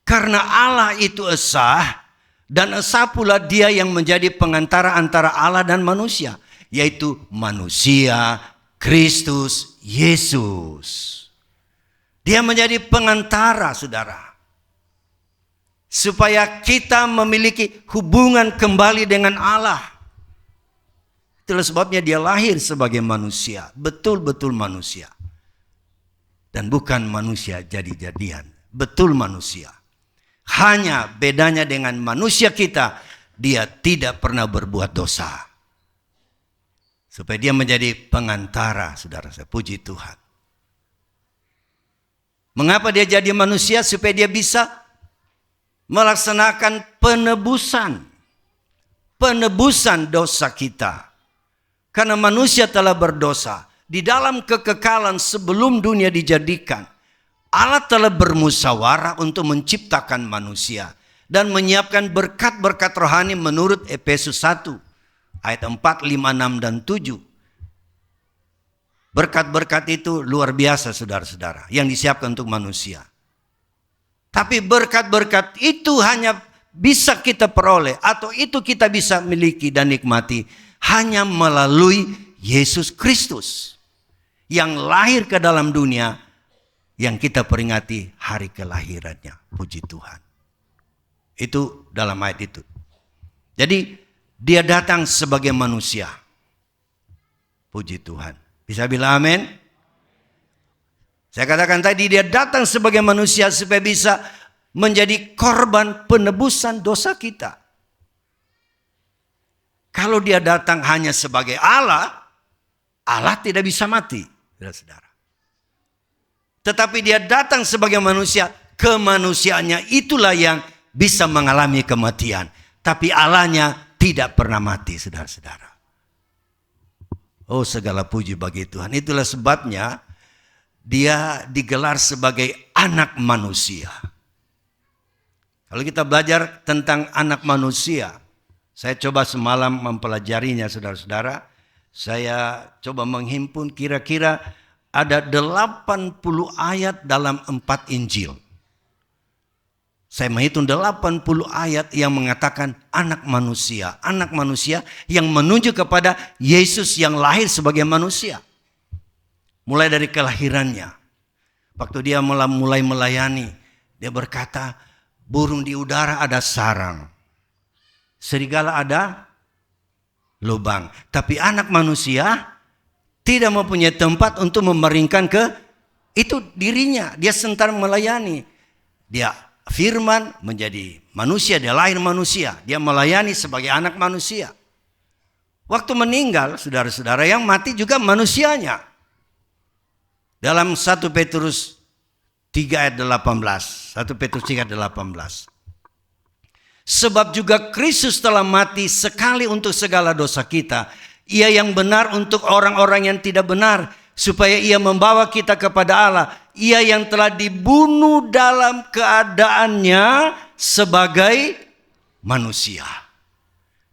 Karena Allah itu esa, dan esa pula dia yang menjadi pengantara antara Allah dan manusia. Yaitu manusia Kristus Yesus. Dia menjadi pengantara, saudara. Supaya kita memiliki hubungan kembali dengan Allah. Itulah sebabnya dia lahir sebagai manusia. Betul-betul manusia. Dan bukan manusia jadi-jadian. Betul manusia. Hanya bedanya dengan manusia kita, dia tidak pernah berbuat dosa. Supaya dia menjadi pengantara, saudara saya. Puji Tuhan. Mengapa dia jadi manusia? Supaya dia bisa melaksanakan penebusan. Penebusan dosa kita. Karena manusia telah berdosa. Di dalam kekekalan sebelum dunia dijadikan. Allah telah bermusyawarah untuk menciptakan manusia. Dan menyiapkan berkat-berkat rohani menurut Efesus 1. Ayat 4, 5, 6, dan 7. Berkat-berkat itu luar biasa saudara-saudara. Yang disiapkan untuk manusia. Tapi berkat-berkat itu hanya bisa kita peroleh. Atau itu kita bisa miliki dan nikmati. Hanya melalui Yesus Kristus. Yang lahir ke dalam dunia. Yang kita peringati hari kelahirannya. Puji Tuhan. Itu dalam ayat itu. Jadi dia datang sebagai manusia. Puji Tuhan. Bisa bilang amin? Saya katakan tadi dia datang sebagai manusia supaya bisa menjadi korban penebusan dosa kita. Kalau dia datang hanya sebagai Allah, Allah tidak bisa mati, saudara. Tetapi dia datang sebagai manusia, kemanusiaannya itulah yang bisa mengalami kematian. Tapi Allahnya tidak pernah mati, saudara-saudara. Oh, segala puji bagi Tuhan. Itulah sebabnya dia digelar sebagai anak manusia. Kalau kita belajar tentang anak manusia, saya coba semalam mempelajarinya saudara-saudara. Saya coba menghimpun kira-kira ada 80 ayat dalam 4 Injil. Saya menghitung 80 ayat yang mengatakan anak manusia. Anak manusia yang menunjuk kepada Yesus yang lahir sebagai manusia. Mulai dari kelahirannya. Waktu dia mulai melayani. Dia berkata, burung di udara ada sarang, serigala ada lubang. Tapi anak manusia tidak mempunyai tempat untuk memeringkan ke itu dirinya. Dia sementara melayani. Dia firman menjadi manusia, dia lahir manusia. Dia melayani sebagai anak manusia. Waktu meninggal, saudara-saudara, yang mati juga manusianya. Dalam 1 Petrus 3 ayat 18. 1 Petrus 3 ayat 18. Sebab juga Kristus telah mati sekali untuk segala dosa kita. Ia yang benar untuk orang-orang yang tidak benar, supaya ia membawa kita kepada Allah. Ia yang telah dibunuh dalam keadaannya sebagai manusia,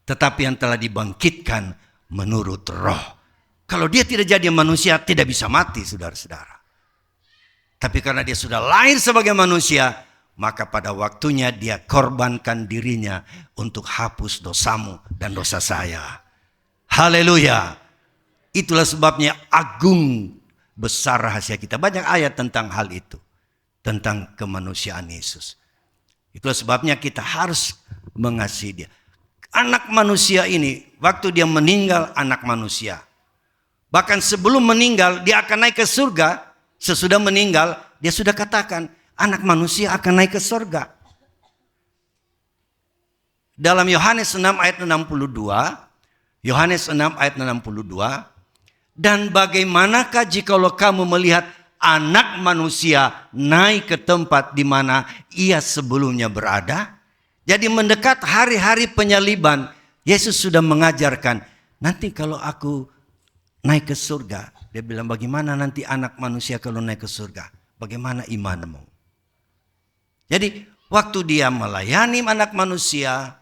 tetapi yang telah dibangkitkan menurut roh. Kalau dia tidak jadi manusia, tidak bisa mati, saudara-saudara. Tapi karena dia sudah lahir sebagai manusia, maka pada waktunya dia korbankan dirinya untuk hapus dosamu dan dosa saya. Haleluya. Itulah sebabnya agung besar rahasia kita. Banyak ayat tentang hal itu. Tentang kemanusiaan Yesus. Itulah sebabnya kita harus mengasihi dia. Anak manusia ini, waktu dia meninggal anak manusia. Bahkan sebelum meninggal, dia akan naik ke surga. Sesudah meninggal, dia sudah katakan, anak manusia akan naik ke surga. Dalam Yohanes 6 ayat 62, Yohanes 6 ayat 62, dan bagaimanakah jikalau kamu melihat anak manusia naik ke tempat di mana ia sebelumnya berada? Jadi mendekat hari-hari penyaliban, Yesus sudah mengajarkan, nanti kalau aku naik ke surga, dia bilang bagaimana nanti anak manusia kalau naik ke surga? Bagaimana imanmu? Jadi waktu dia melayani anak manusia,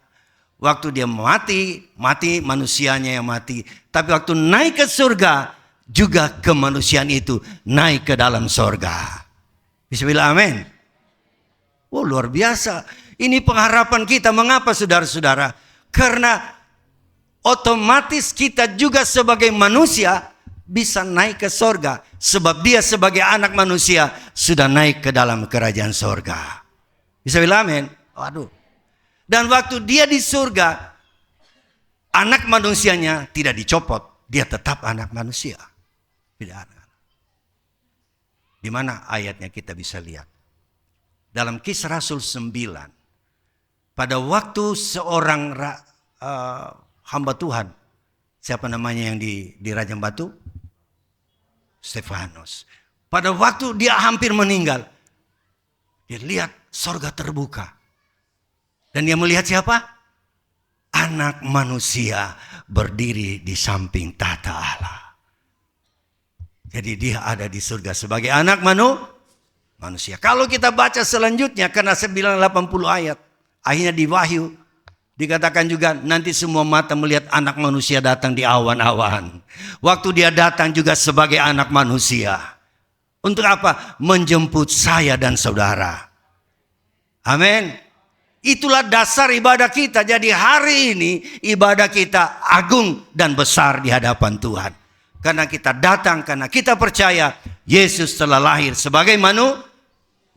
waktu dia mati manusianya yang mati. Tapi waktu naik ke surga, juga kemanusiaan itu naik ke dalam surga. Bisa bilang amin? Oh, luar biasa. Ini pengharapan kita. Mengapa saudara-saudara? Karena otomatis kita juga sebagai manusia bisa naik ke surga. Sebab dia sebagai anak manusia sudah naik ke dalam kerajaan surga. Bisa bilang amin? Waduh. Dan waktu dia di surga, anak manusianya tidak dicopot. Dia tetap anak manusia. Tidak anak. Di mana ayatnya kita bisa lihat. Dalam Kisah Rasul 9. Pada waktu seorang hamba Tuhan. Siapa namanya yang di Rajam Batu? Stefanus. Pada waktu dia hampir meninggal. Dia lihat surga terbuka. Dan dia melihat siapa? Anak manusia berdiri di samping tahta Allah. Jadi dia ada di surga sebagai anak manusia. Kalau kita baca selanjutnya, karena 980 ayat. Akhirnya di Wahyu dikatakan juga nanti semua mata melihat anak manusia datang di awan-awan. Waktu dia datang juga sebagai anak manusia. Untuk apa? Menjemput saya dan saudara. Amin. Itulah dasar ibadah kita. Jadi hari ini ibadah kita agung dan besar di hadapan Tuhan. Karena kita datang, karena kita percaya Yesus telah lahir sebagai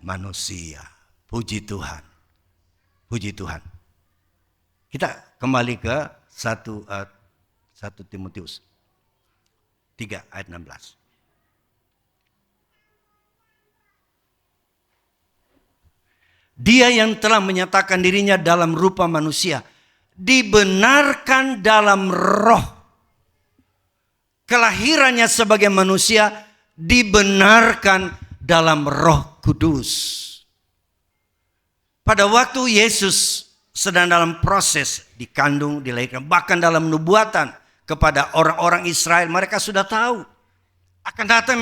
manusia. Puji Tuhan. Puji Tuhan. Kita kembali ke 1 Timotius 3 ayat 16. Dia yang telah menyatakan dirinya dalam rupa manusia, dibenarkan dalam roh. Kelahirannya sebagai manusia dibenarkan dalam Roh Kudus. Pada waktu Yesus sedang dalam proses dikandung, dilahirkan, bahkan dalam nubuatan kepada orang-orang Israel, mereka sudah tahu akan datang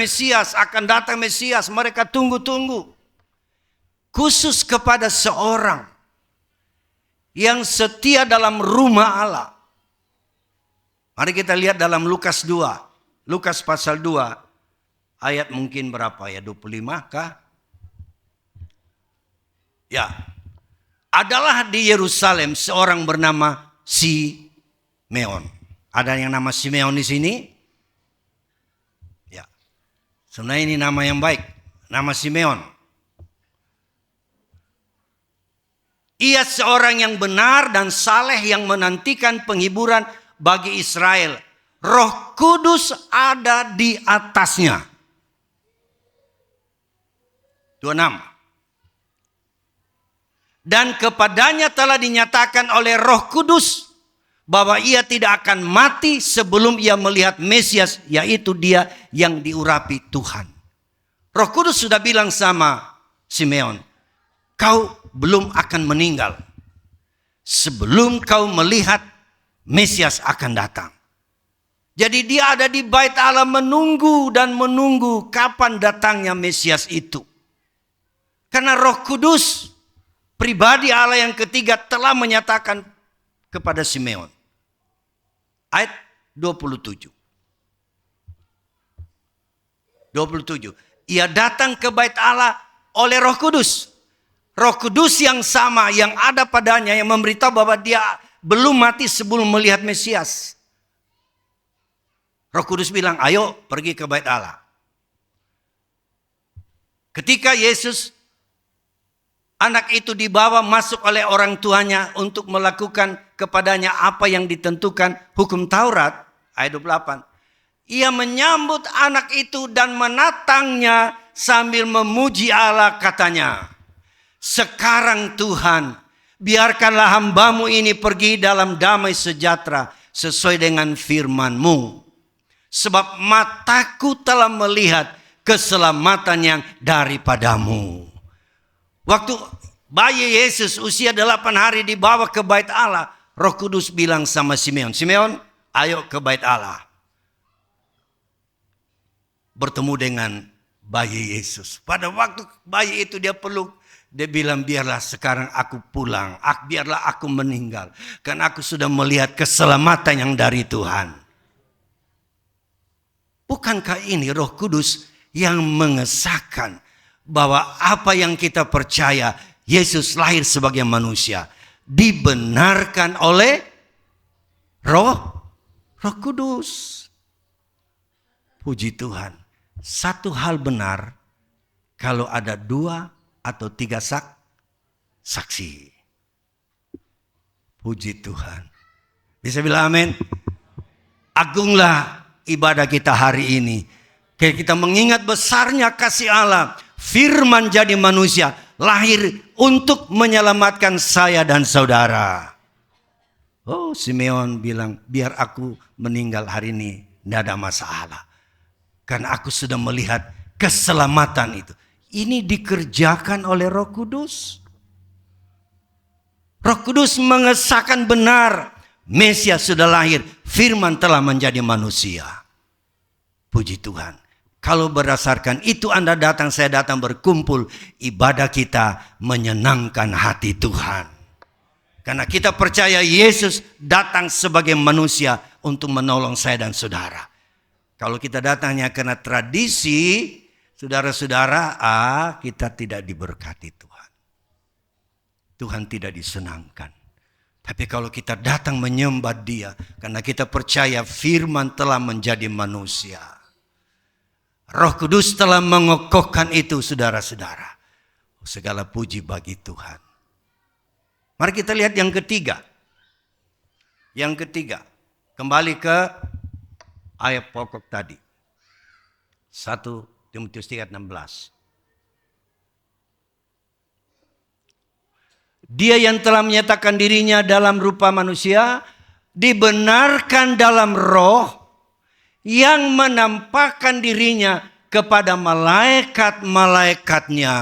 Mesias, mereka tunggu-tunggu. Khusus kepada seorang yang setia dalam rumah Allah. Mari kita lihat dalam Lukas 2. Lukas pasal 2. Ayat mungkin berapa ya? 25 kah? Ya. Adalah di Yerusalem seorang bernama Simeon. Ada yang nama Simeon di sini? Ya. Sebenarnya ini nama yang baik. Nama Simeon. Ia seorang yang benar dan saleh yang menantikan penghiburan bagi Israel. Roh Kudus ada di atasnya. 26. Dan kepadanya telah dinyatakan oleh Roh Kudus bahwa ia tidak akan mati sebelum ia melihat Mesias, yaitu dia yang diurapi Tuhan. Roh Kudus sudah bilang sama Simeon, kau belum akan meninggal sebelum kau melihat Mesias akan datang. Jadi dia ada di bait Allah menunggu dan menunggu kapan datangnya Mesias itu. Karena Roh Kudus, pribadi Allah yang ketiga, telah menyatakan kepada Simeon. Ayat 27. Ia datang ke bait Allah oleh Roh Kudus. Roh Kudus yang sama yang ada padanya yang memberitahu bahwa dia belum mati sebelum melihat Mesias. Roh Kudus bilang, ayo pergi ke bait Allah. Ketika Yesus, anak itu dibawa masuk oleh orang tuanya untuk melakukan kepadanya apa yang ditentukan hukum Taurat. Ayat 28. Ia menyambut anak itu dan menatangnya sambil memuji Allah, katanya, sekarang Tuhan, biarkanlah hambamu ini pergi dalam damai sejahtera sesuai dengan firman-Mu. Sebab mataku telah melihat keselamatan yang daripadamu. Waktu bayi Yesus usia 8 hari dibawa ke bait Allah, Roh Kudus bilang sama Simeon, Simeon, ayo ke bait Allah. Bertemu dengan bayi Yesus. Pada waktu bayi itu dia peluk, dia bilang, biarlah sekarang aku pulang, biarlah aku meninggal. Karena aku sudah melihat keselamatan yang dari Tuhan. Bukankah ini Roh Kudus yang mengesahkan bahwa apa yang kita percaya, Yesus lahir sebagai manusia, dibenarkan oleh Roh Kudus. Puji Tuhan. Satu hal benar kalau ada 2 atau 3 saksi. Puji Tuhan. Bisa bilang amin? Agunglah ibadah kita hari ini. Kita mengingat besarnya kasih Allah. Firman jadi manusia. Lahir untuk menyelamatkan saya dan saudara. Oh, Simeon bilang, biar aku meninggal hari ini, tidak ada masalah. Karena aku sudah melihat keselamatan itu. Ini dikerjakan oleh Roh Kudus. Roh Kudus mengesahkan benar. Mesias sudah lahir. Firman telah menjadi manusia. Puji Tuhan. Kalau berdasarkan itu Anda datang, saya datang berkumpul. Ibadah kita menyenangkan hati Tuhan. Karena kita percaya Yesus datang sebagai manusia untuk menolong saya dan saudara. Kalau kita datangnya karena tradisi, saudara-saudara, kita tidak diberkati Tuhan. Tuhan tidak disenangkan. Tapi kalau kita datang menyembah Dia, karena kita percaya firman telah menjadi manusia. Roh Kudus telah mengokohkan itu, saudara-saudara. Segala puji bagi Tuhan. Mari kita lihat yang ketiga. Yang ketiga, kembali ke ayat pokok tadi. 1 Timotius 3:16. Dia yang telah menyatakan dirinya dalam rupa manusia, dibenarkan dalam roh, yang menampakkan dirinya kepada malaikat-malaikatnya.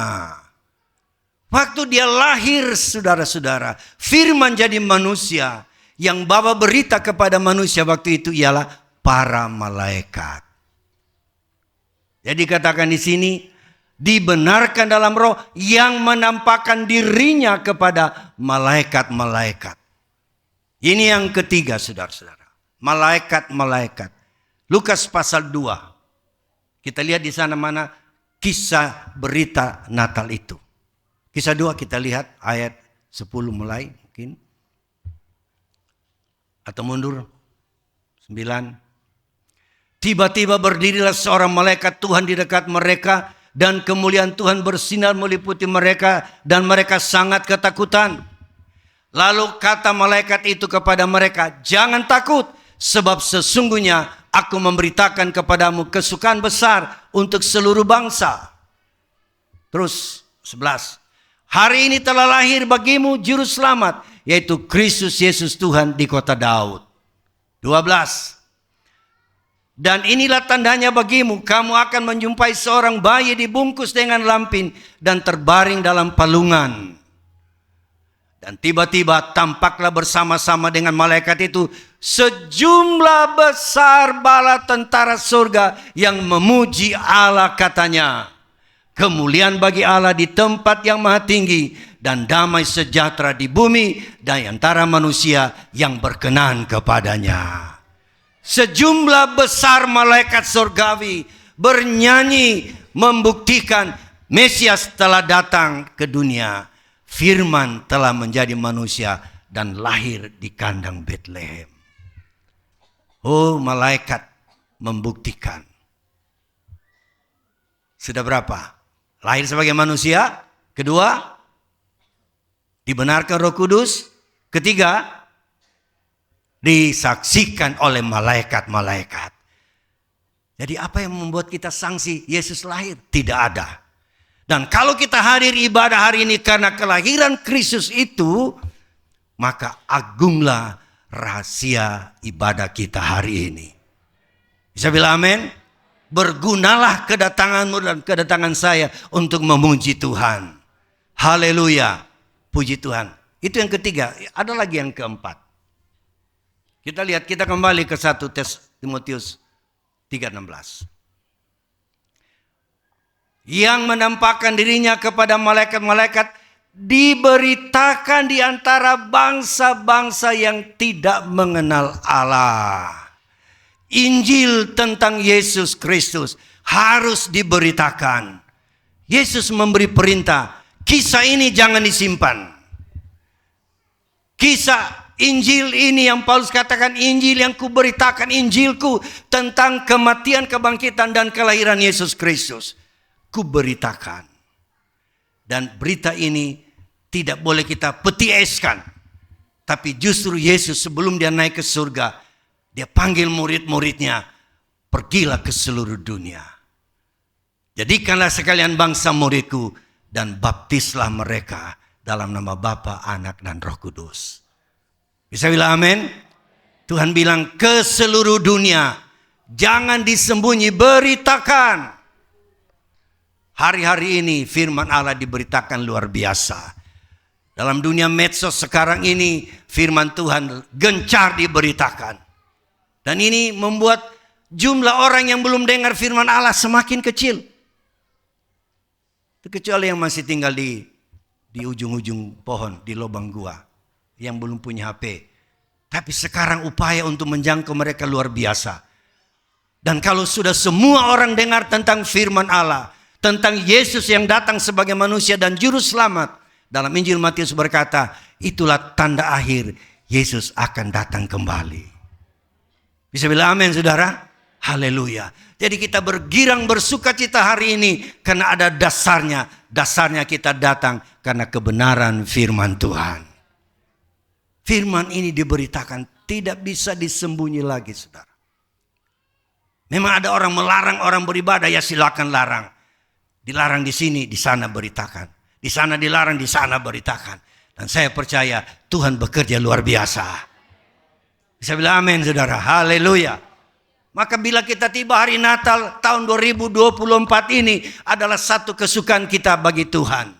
Waktu dia lahir, saudara-saudara, firman jadi manusia. Yang bawa berita kepada manusia waktu itu ialah para malaikat. Jadi katakan di sini, dibenarkan dalam roh yang menampakkan dirinya kepada malaikat-malaikat. Ini yang ketiga, saudara-saudara. Malaikat-malaikat. Lukas pasal 2. Kita lihat di sana mana kisah berita Natal itu. Kisah 2 kita lihat ayat 10 mulai mungkin. Atau mundur. 9. Tiba-tiba berdirilah seorang malaikat Tuhan di dekat mereka. Dan kemuliaan Tuhan bersinar meliputi mereka. Dan mereka sangat ketakutan. Lalu kata malaikat itu kepada mereka, jangan takut, sebab sesungguhnya aku memberitakan kepadamu kesukaan besar untuk seluruh bangsa. Terus 11. Hari ini telah lahir bagimu juru selamat, yaitu Kristus Yesus Tuhan di kota Daud. 12. Dan inilah tandanya bagimu, kamu akan menjumpai seorang bayi dibungkus dengan lampin dan terbaring dalam palungan. Dan tiba-tiba tampaklah bersama-sama dengan malaikat itu sejumlah besar bala tentara surga yang memuji Allah, katanya, kemuliaan bagi Allah di tempat yang maha tinggi dan damai sejahtera di bumi dan antara manusia yang berkenan kepadanya. Sejumlah besar malaikat surgawi bernyanyi membuktikan Mesias telah datang ke dunia. Firman telah menjadi manusia dan lahir di kandang Betlehem. Oh, malaikat membuktikan. Sudah berapa? Lahir sebagai manusia. Kedua, dibenarkan Roh Kudus. Ketiga, disaksikan oleh malaikat-malaikat. Jadi apa yang membuat kita sangsi Yesus lahir? Tidak ada. Dan kalau kita hadir ibadah hari ini karena kelahiran Kristus itu, maka agunglah rahasia ibadah kita hari ini. Bisa bilang amin? Bergunalah kedatanganmu dan kedatangan saya untuk memuji Tuhan. Haleluya. Puji Tuhan. Itu yang ketiga. Ada lagi yang keempat. Kita lihat, kita kembali ke 1 Timotius 3:16. Yang menampakkan dirinya kepada malaikat-malaikat diberitakan di antara bangsa-bangsa yang tidak mengenal Allah. Injil tentang Yesus Kristus harus diberitakan. Yesus memberi perintah, kisah ini jangan disimpan. Kisah Injil ini yang Paulus katakan, Injil yang kuberitakan, Injilku tentang kematian, kebangkitan dan kelahiran Yesus Kristus. Kuberitakan. Dan berita ini tidak boleh kita peti eskan. Tapi justru Yesus sebelum dia naik ke surga, dia panggil murid-muridnya, pergilah ke seluruh dunia. Jadikanlah sekalian bangsa muridku dan baptislah mereka dalam nama Bapa, Anak dan Roh Kudus. Bisa bilang amin? Tuhan bilang ke seluruh dunia, jangan disembunyi, beritakan. Hari-hari ini firman Allah diberitakan luar biasa. Dalam dunia medsos sekarang ini firman Tuhan gencar diberitakan. Dan ini membuat jumlah orang yang belum dengar firman Allah semakin kecil. Kecuali yang masih tinggal di ujung-ujung pohon, di lubang gua, yang belum punya HP. Tapi sekarang upaya untuk menjangkau mereka luar biasa. Dan kalau sudah semua orang dengar tentang firman Allah, tentang Yesus yang datang sebagai manusia dan juru selamat, dalam Injil Matius berkata, itulah tanda akhir, Yesus akan datang kembali. Bisa bilang amin, saudara? Haleluya. Jadi kita bergirang bersuka cita hari ini karena ada dasarnya. Dasarnya kita datang karena kebenaran firman Tuhan. Firman ini diberitakan, tidak bisa disembunyi lagi, saudara. Memang ada orang melarang orang beribadah, ya silakan larang. Dilarang di sini, di sana beritakan. Di sana dilarang, di sana beritakan. Dan saya percaya Tuhan bekerja luar biasa. Bisa bilang amin, saudara. Haleluya. Maka bila kita tiba hari Natal tahun 2024 ini adalah satu kesukaan kita bagi Tuhan.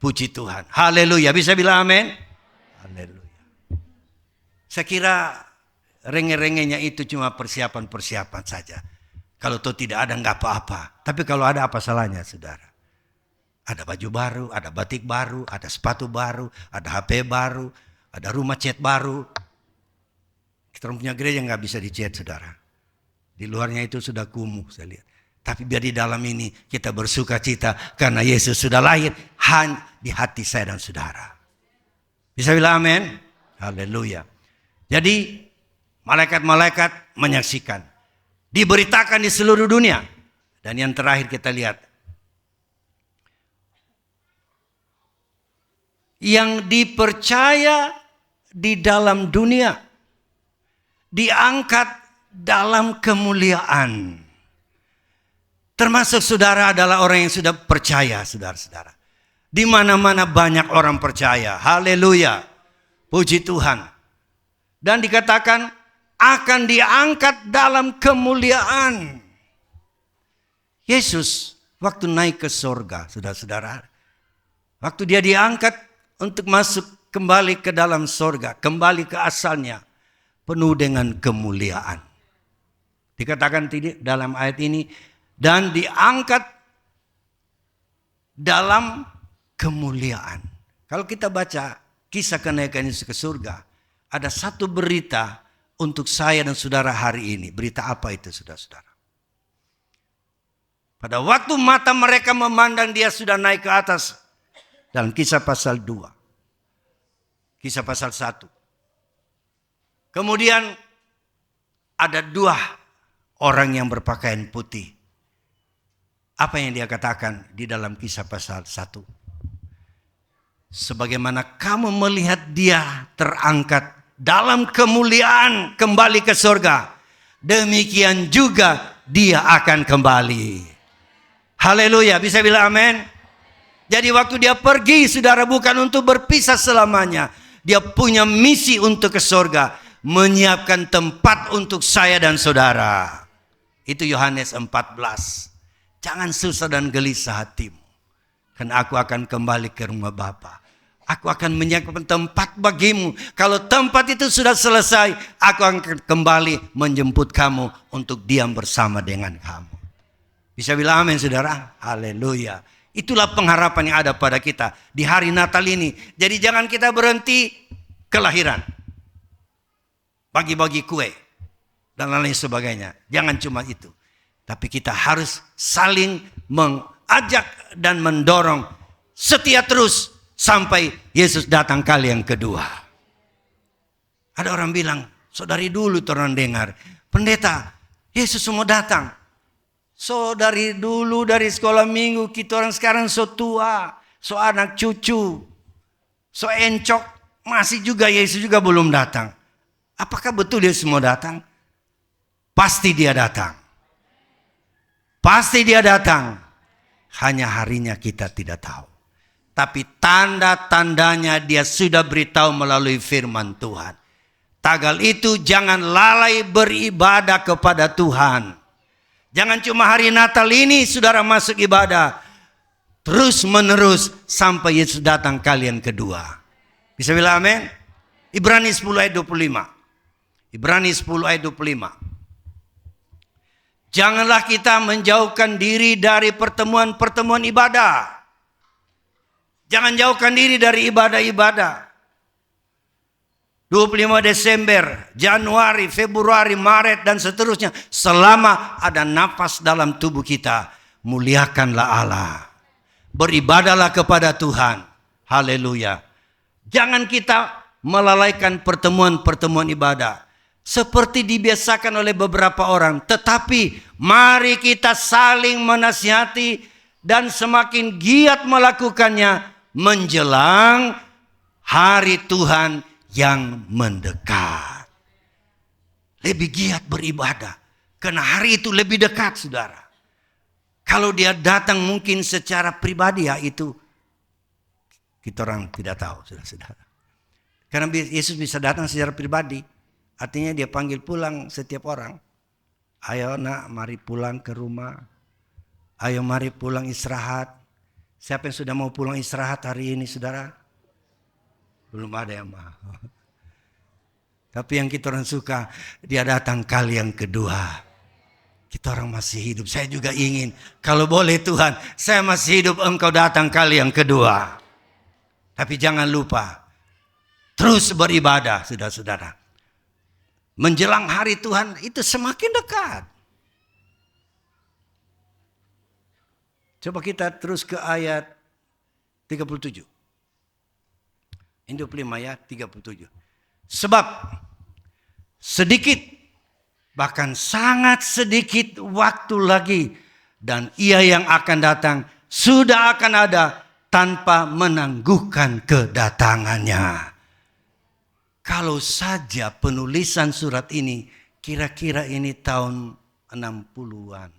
Puji Tuhan. Haleluya. Bisa bilang amin? Haleluya. Saya kira renge-rengenya itu cuma persiapan-persiapan saja. Kalau itu tidak ada nggak apa-apa. Tapi kalau ada apa salahnya, saudara? Ada baju baru, ada batik baru, ada sepatu baru, ada HP baru, ada rumah cat baru. Kita punya gereja nggak bisa dicat, saudara. Di luarnya itu sudah kumuh, saya lihat. Tapi biar di dalam ini kita bersuka cita karena Yesus sudah lahir hanya di hati saya dan saudara. Bisa bilang amin? Haleluya. Jadi malaikat-malaikat menyaksikan. Diberitakan di seluruh dunia. Dan yang terakhir kita lihat. yang dipercaya di dalam dunia diangkat dalam kemuliaan. Termasuk saudara adalah orang yang sudah percaya, saudara-saudara. Di mana-mana banyak orang percaya. Haleluya. Puji Tuhan. Dan dikatakan akan diangkat dalam kemuliaan. Yesus waktu naik ke sorga, saudara-saudara. Waktu dia diangkat untuk masuk kembali ke dalam sorga, kembali ke asalnya, penuh dengan kemuliaan. Dikatakan dalam ayat ini, dan diangkat dalam kemuliaan. Kalau kita baca kisah kenaikan Yesus ke surga, ada satu berita untuk saya dan saudara hari ini. Berita apa itu, saudara-saudara? Pada waktu mata mereka memandang dia sudah naik ke atas. Dalam kisah pasal 2. Kisah pasal 1. Kemudian ada 2 orang yang berpakaian putih. Apa yang dia katakan di dalam kisah pasal 1? Sebagaimana kamu melihat dia terangkat dalam kemuliaan kembali ke surga, demikian juga dia akan kembali. Haleluya, bisa bilang amin? Jadi waktu dia pergi, saudara, bukan untuk berpisah selamanya. Dia punya misi untuk ke surga, menyiapkan tempat untuk saya dan saudara. Itu Yohanes 14. Jangan susah dan gelisah hatimu. Karena aku akan kembali ke rumah Bapa. Aku akan menyiapkan tempat bagimu. Kalau tempat itu sudah selesai, aku akan kembali menjemput kamu untuk diam bersama dengan kamu. Bisa bilang amin, saudara? Haleluya. Itulah pengharapan yang ada pada kita di hari Natal ini. Jadi jangan kita berhenti kelahiran. Bagi-bagi kue dan lain sebagainya. Jangan cuma itu. Tapi kita harus saling mengajak dan mendorong setia terus sampai Yesus datang kali yang kedua. Ada orang bilang, saudari dulu orang dengar, pendeta, Yesus mau datang. So dari dulu, dari sekolah minggu, kita orang sekarang so tua, so anak cucu, so encok, masih juga Yesus juga belum datang. Apakah betul Yesus mau datang? Pasti dia datang. Pasti dia datang. Hanya harinya kita tidak tahu. Tapi tanda-tandanya dia sudah beritahu melalui firman Tuhan. Tanggal itu jangan lalai beribadah kepada Tuhan. Jangan cuma hari Natal ini saudara masuk ibadah. Terus menerus sampai Yesus datang kali yang kedua. Bisa bilang amin? Ibrani 10 ayat 25. Ibrani 10 ayat 25. Janganlah kita menjauhkan diri dari pertemuan-pertemuan ibadah. Jangan jauhkan diri dari ibadah-ibadah. 25 Desember, Januari, Februari, Maret, dan seterusnya. Selama ada nafas dalam tubuh kita, muliakanlah Allah. Beribadahlah kepada Tuhan. Haleluya. Jangan kita melalaikan pertemuan-pertemuan ibadah. Seperti dibiasakan oleh beberapa orang. Tetapi mari kita saling menasihati dan semakin giat melakukannya menjelang hari Tuhan yang mendekat. Lebih giat beribadah. Karena hari itu lebih dekat, saudara. Kalau dia datang mungkin secara pribadi, ya itu kita orang tidak tahu, saudara-saudara. Karena Yesus bisa datang secara pribadi. Artinya dia panggil pulang setiap orang. Ayo nak, mari pulang ke rumah. Ayo mari pulang istirahat. Siapa yang sudah mau pulang istirahat hari ini, saudara? Belum ada yang mau. Tapi yang kita orang suka, dia datang kali yang kedua. Kita orang masih hidup. Saya juga ingin, kalau boleh Tuhan, saya masih hidup, engkau datang kali yang kedua. Tapi jangan lupa, terus beribadah, saudara-saudara. Menjelang hari Tuhan itu semakin dekat. Coba kita terus ke ayat 37. Hidup 5 ya, 37. Sebab sedikit, bahkan sangat sedikit waktu lagi, dan ia yang akan datang sudah akan ada tanpa menangguhkan kedatangannya. Kalau saja penulisan surat ini kira-kira ini tahun 60-an,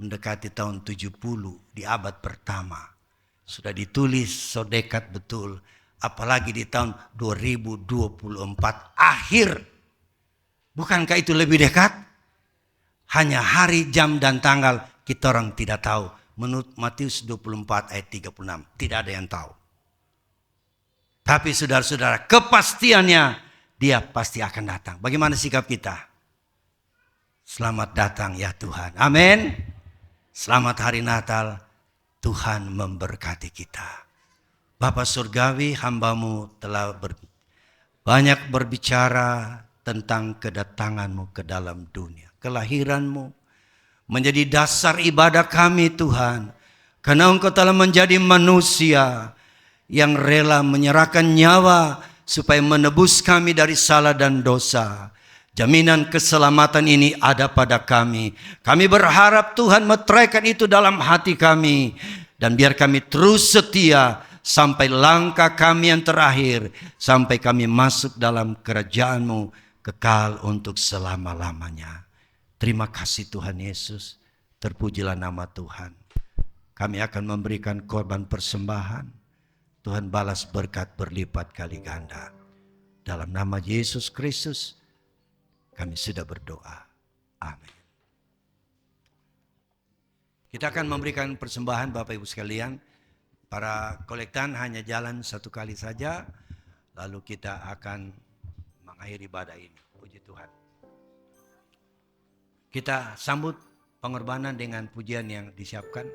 mendekati tahun 70 di abad pertama. Sudah ditulis so dekat betul, apalagi di tahun 2024 akhir. Bukankah itu lebih dekat? Hanya hari, jam, dan tanggal kita orang tidak tahu. Menurut Matius 24 ayat 36, tidak ada yang tahu. Tapi saudara-saudara, kepastiannya dia pasti akan datang. Bagaimana sikap kita? Selamat datang ya Tuhan. Amin. Selamat hari Natal. Tuhan memberkati kita. Bapa Surgawi, hamba-Mu telah banyak berbicara tentang kedatangan-Mu ke dalam dunia. Kelahiran-Mu menjadi dasar ibadah kami Tuhan. Karena Engkau telah menjadi manusia yang rela menyerahkan nyawa supaya menebus kami dari salah dan dosa. Jaminan keselamatan ini ada pada kami. Kami berharap Tuhan meteraikan itu dalam hati kami. Dan biar kami terus setia sampai langkah kami yang terakhir. Sampai kami masuk dalam kerajaan-Mu kekal untuk selama-lamanya. Terima kasih Tuhan Yesus. Terpujilah nama Tuhan. Kami akan memberikan korban persembahan. Tuhan balas berkat berlipat kali ganda. Dalam nama Yesus Kristus kami sudah berdoa. Amin. Kita akan memberikan persembahan Bapak Ibu sekalian. Para kolektan hanya jalan satu kali saja. Lalu kita akan mengakhiri ibadah ini. Puji Tuhan. Kita sambut pengorbanan dengan pujian yang disiapkan.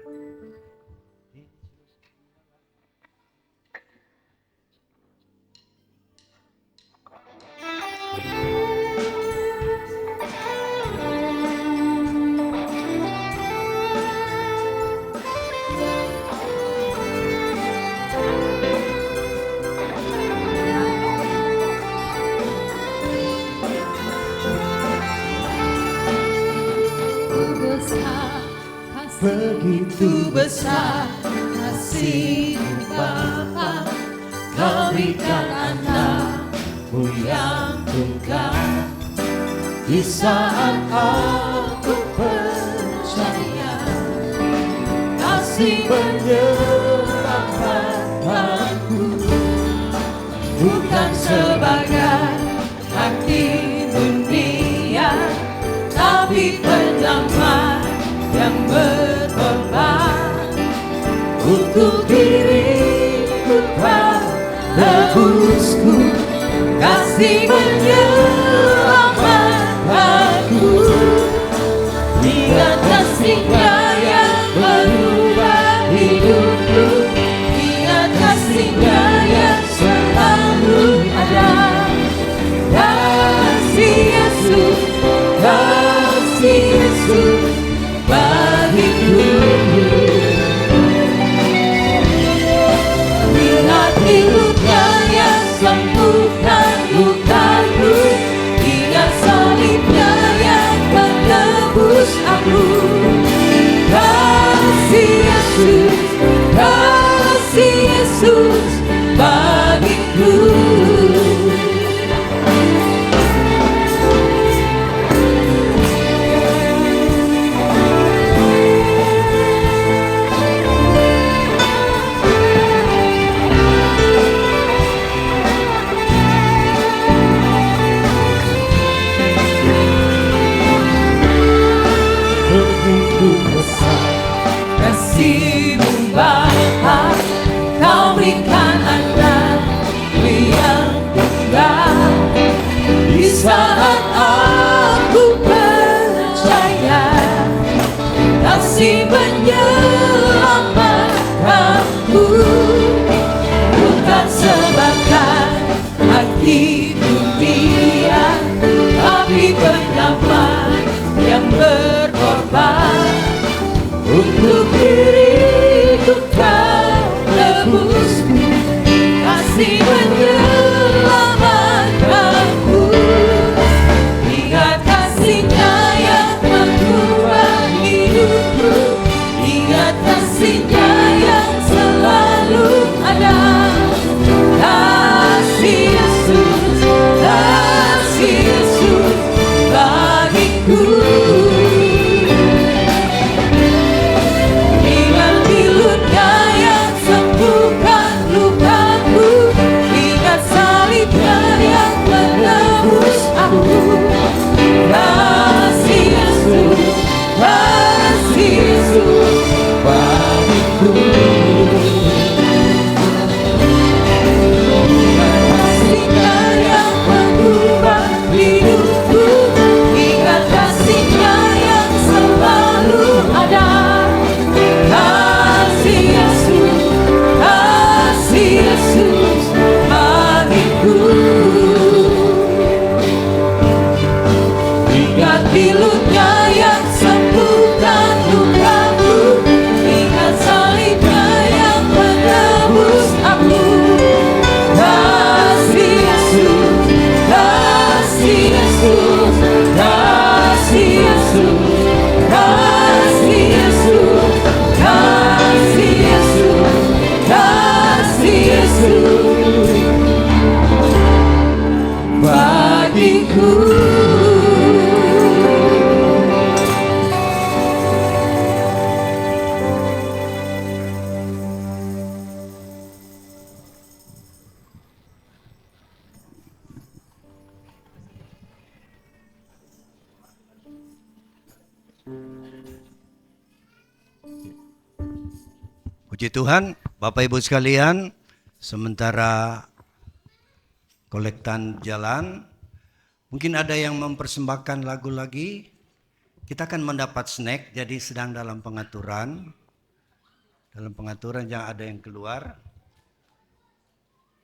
Begitu besar kasih Bapa, Kau berikan anak-Mu yang tunggal. Di saat aku percaya, kasih menyelamatkan aku, bukan sebagai hati dunia, tapi pendamai yang berkorban untuk diriku, Kau tebusku, kasih menyelamatkanku. Ingat kasih-Nya yang merubah hidupku, ingat kasih-Nya yang selalu ada. Kasih Yesus, kasih Yesus bagiku. Ingat hidupnya yang sembuhkan lukaku, ingat salibnya yang menebus aku. Kasih Yesus, kasih Yesus bagiku. Kasih-Mu Bapa, Kau berikan anak-Mu yang tunggal. Di saat aku percaya, kasih menyelamatkanku, bukan sebabkan hati dunia, tapi pendamai yang berkorban. Untuk diriku Kau tebusku, kasih menyelamatkanku. Ingat kasih-Nya yang mengubah hidupku, ingat kasih-Nya yang selalu kasih Yesus, kasih Yesus, kasih Yesus, kasih Yesus, kasih Yesus bagiku. Puji Tuhan, Bapak Ibu sekalian, sementara kolektan jalan, mungkin ada yang mempersembahkan lagu lagi. Kita akan mendapat snack, jadi sedang dalam pengaturan. Dalam pengaturan jangan ada yang keluar.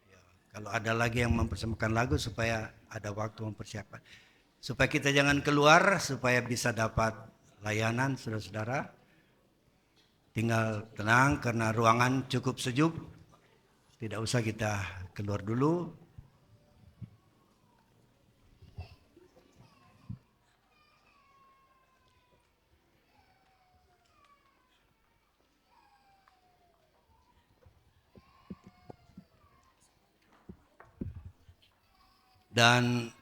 Ya, kalau ada lagi yang mempersembahkan lagu supaya ada waktu mempersiapkan. Supaya kita jangan keluar, supaya bisa dapat layanan saudara-saudara. Tinggal tenang karena ruangan cukup sejuk. Tidak usah kita keluar dulu. Dan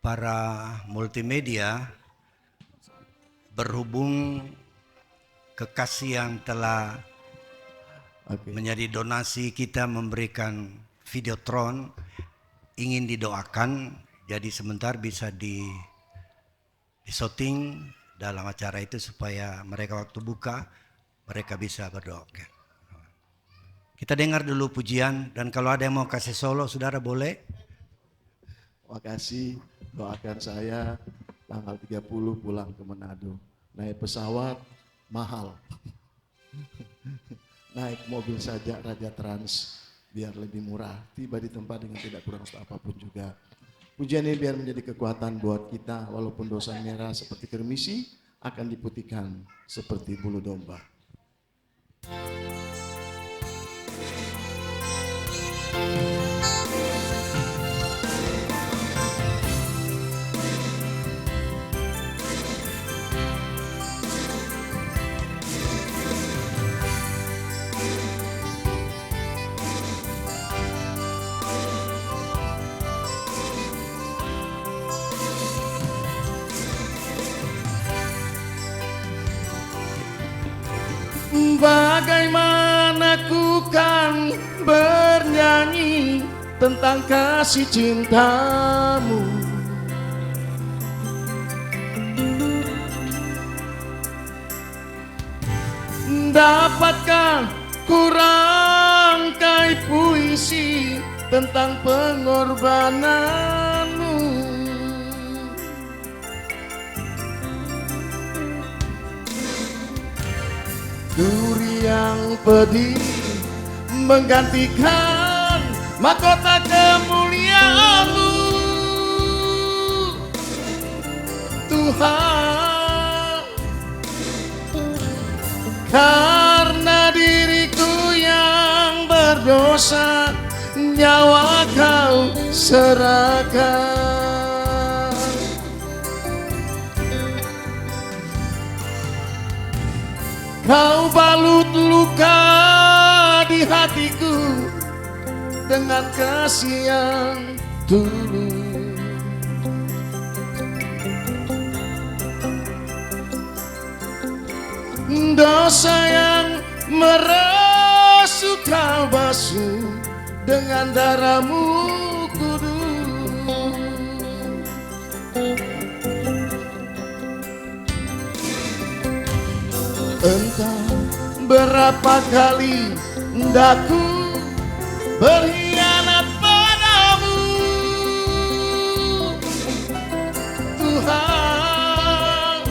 para multimedia berhubung kekasih yang telah menjadi donasi kita memberikan Videotron ingin didoakan, jadi sebentar bisa di-shooting dalam acara itu supaya mereka waktu buka mereka bisa berdoa. Kita dengar dulu pujian, dan kalau ada yang mau kasih solo saudara boleh. Makasih, doakan saya tanggal 30 pulang ke Manado. Naik pesawat mahal. Naik mobil saja Raja Trans biar lebih murah. Tiba di tempat dengan tidak kurang apapun juga. Pujian ini biar menjadi kekuatan buat kita, walaupun dosa merah seperti kermisi akan diputihkan seperti bulu domba. Bagaimana ku kan bernyanyi tentang kasih cintamu, dapatkah ku rangkai puisi tentang pengorbananmu. Duri yang pedih menggantikan mahkota kemuliaan-Mu, Tuhan. Karena diriku yang berdosa, nyawa Kau serahkan. Kau balut luka di hatiku dengan kasih yang tulus. Dosa yang merasuk Kau basuh dengan darah-Mu kudus. Entah berapa kali hendaku berkhianat padamu, Tuhan.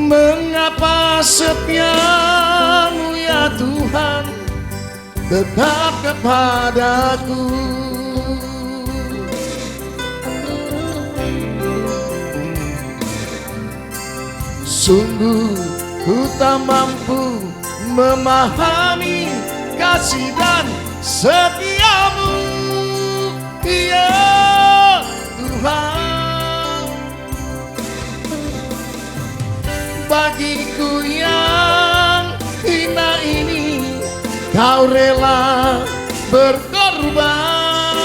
Mengapa setia-Mu ya Tuhan tetap kepadaku? Sungguh ku tak mampu memahami kasih dan setia-Mu, ya Kau rela berkorban.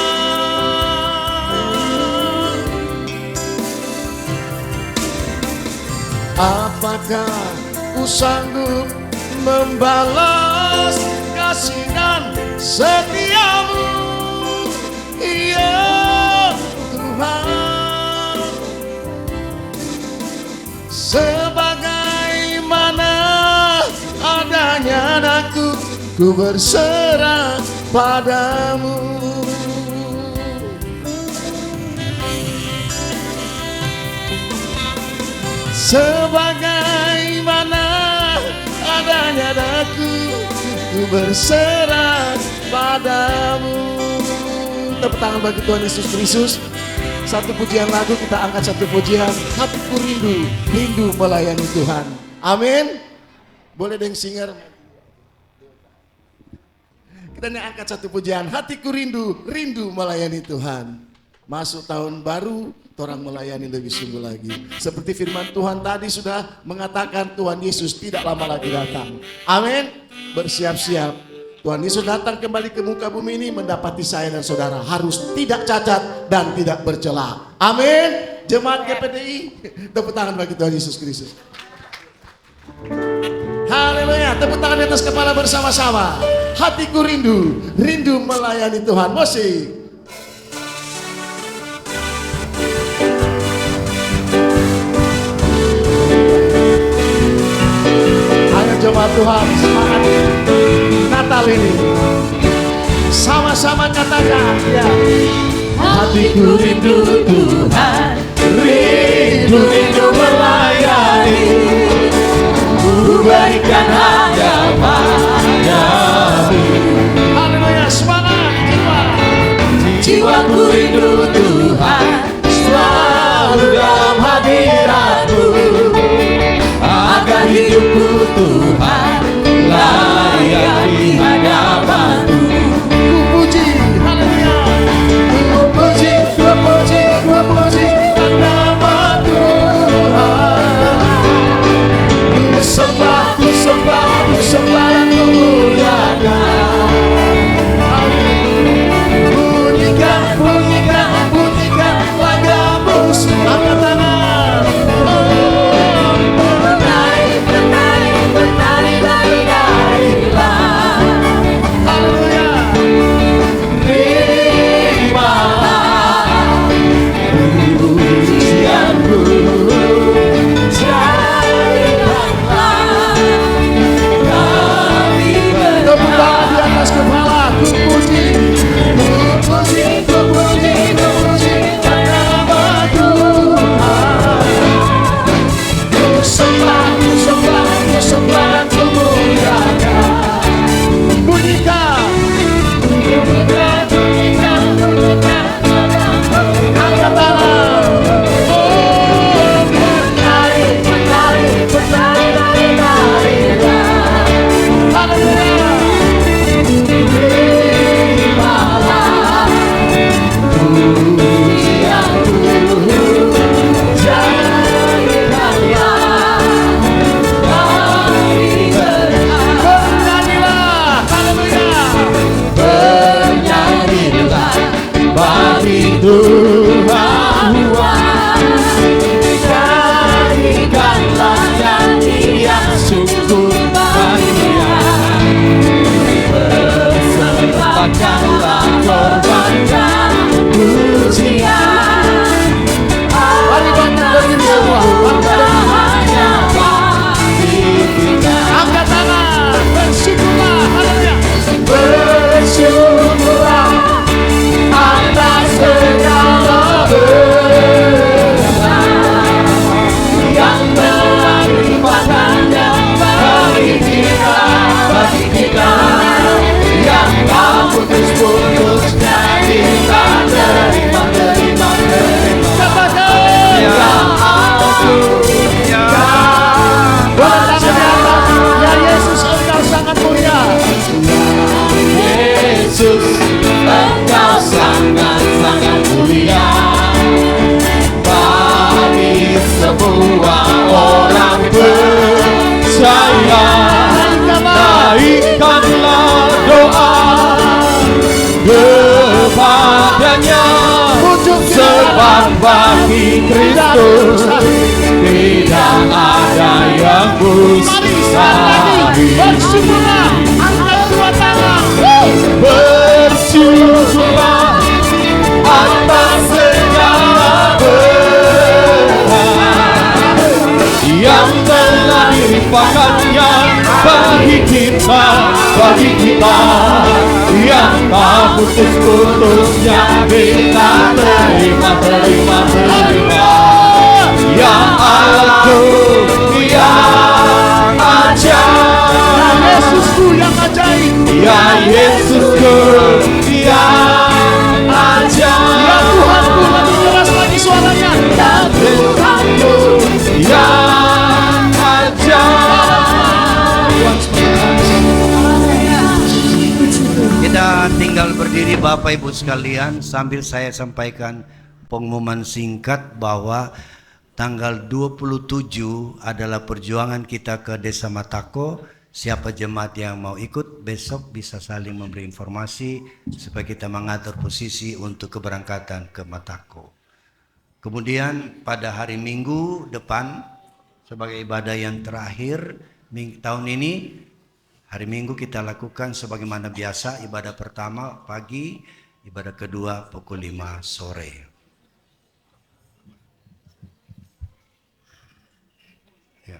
Apakah ku sanggup membalas kasih dan setiamu? Iya Tuhan, sebagaimana adanya aku, ku berserah padamu. Sebagaimana adanya aku, ku berserah padamu. Tepuk tangan bagi Tuhan Yesus Kristus. Satu pujian lagu, kita angkat satu pujian. Hatiku rindu, rindu melayani Tuhan. Amin. Boleh deng singer. Kita angkat satu pujian. Hatiku rindu, rindu melayani Tuhan. Masuk tahun baru, orang melayani lebih sungguh lagi. Seperti firman Tuhan tadi sudah mengatakan, Tuhan Yesus tidak lama lagi datang. Amin. Bersiap-siap. Tuhan Yesus datang kembali ke muka bumi ini, mendapati saya dan saudara harus tidak cacat dan tidak bercela. Amin. Jemaat GPDI, tepuk tangan bagi Tuhan Yesus Kristus. Haleluya. Tepuk tangan di atas kepala bersama-sama. Hatiku rindu, rindu melayani Tuhan. Musik. Ayo jemaat Tuhan, semangat Natal ini. Sama-sama katakan, ya. Hatiku rindu Tuhan, rindu melayani. Ku berikan hanya padamu. Haleluya, semangat jiwa. Jiwaku rindu Tuhan, selalu dalam hadirat-Mu. Agar hidupku Tuhan layak di hadapan-Mu. Ku puji, haleluya. Ku puji, ku puji, ku puji nama Tuhan. Ku sembah, ku sembah, ku sembah dan ku muliakan. Bunyikan, bunyikan, bunyikan tempat bagi Kristus, tidak ada yang mustahil. Bersyukurlah, angkat dua tangan. Bersyukurlah atas segala berkat yang telah dilimpahkannya bagi kita, yang tak putus-putusnya kita terima. Ya Allahku yang ajaib, Yesusku yang ajaib, ya Yesusku yang ajaib, ya Tuhanku, lebih keras lagi suaranya. Ya Tuhanku yang ajaib. Kita tinggal berdiri Bapak Ibu sekalian sambil saya sampaikan pengumuman singkat bahwa tanggal 27 adalah perjuangan kita ke Desa Matako. Siapa jemaat yang mau ikut besok bisa saling memberi informasi supaya kita mengatur posisi untuk keberangkatan ke Matako. Kemudian pada hari Minggu depan sebagai ibadah yang terakhir tahun ini, hari Minggu kita lakukan sebagaimana biasa, ibadah pertama pagi, ibadah kedua pukul 5 sore. Ya.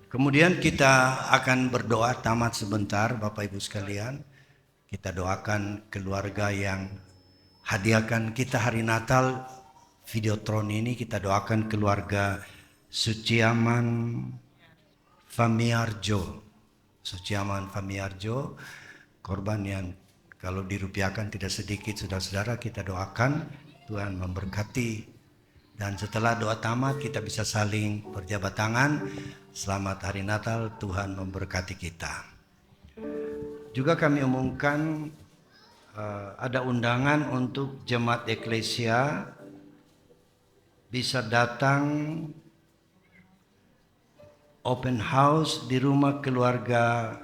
Kemudian kita akan berdoa tamat sebentar Bapak Ibu sekalian. Kita doakan keluarga yang hadiahkan kita hari Natal Videotron ini. Kita doakan keluarga Suciaman Famiarjo. Suciaman Famiarjo, korban yang kalau dirupiahkan tidak sedikit, saudara-saudara, kita doakan Tuhan memberkati. Dan setelah doa tamat kita bisa saling berjabat tangan. Selamat hari Natal, Tuhan memberkati kita. Juga kami umumkan ada undangan untuk jemaat eklesia bisa datang open house di rumah keluarga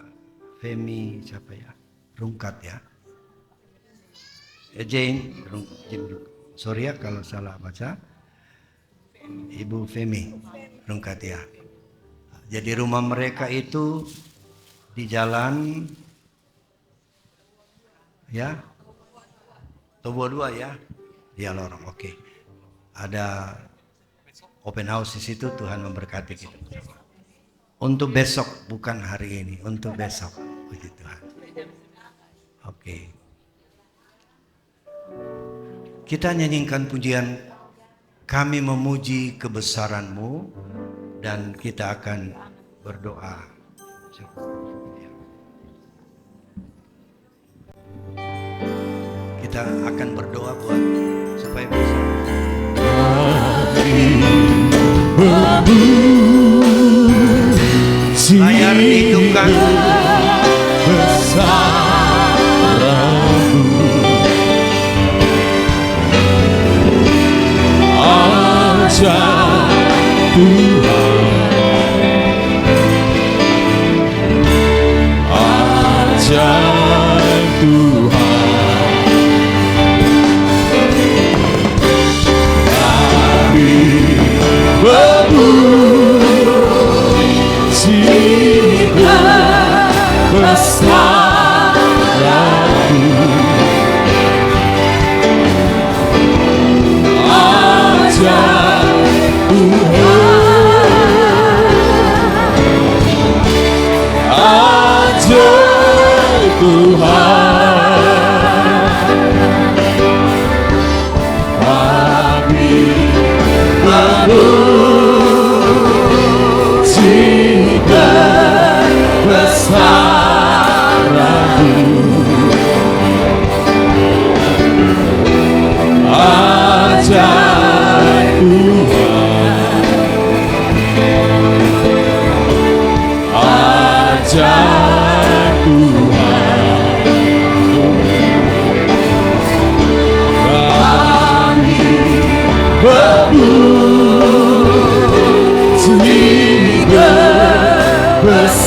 Femi siapa ya? Rungkat ya. Jane, sorry ya kalau salah baca. Ibu Femi Rungkat ya. Jadi rumah mereka itu di jalan ya Tobo 2 ya. Ya lorong, oke. Ada open house di situ, Tuhan memberkati kita. Untuk besok, bukan hari ini, untuk besok. Puji Tuhan. Oke. Kita nyanyikan pujian Kami Memuji Kebesaran-Mu dan kita akan berdoa. Kita akan berdoa buat supaya bisa. Layar hidupkan Tuhan Puji kebesaran-Mu,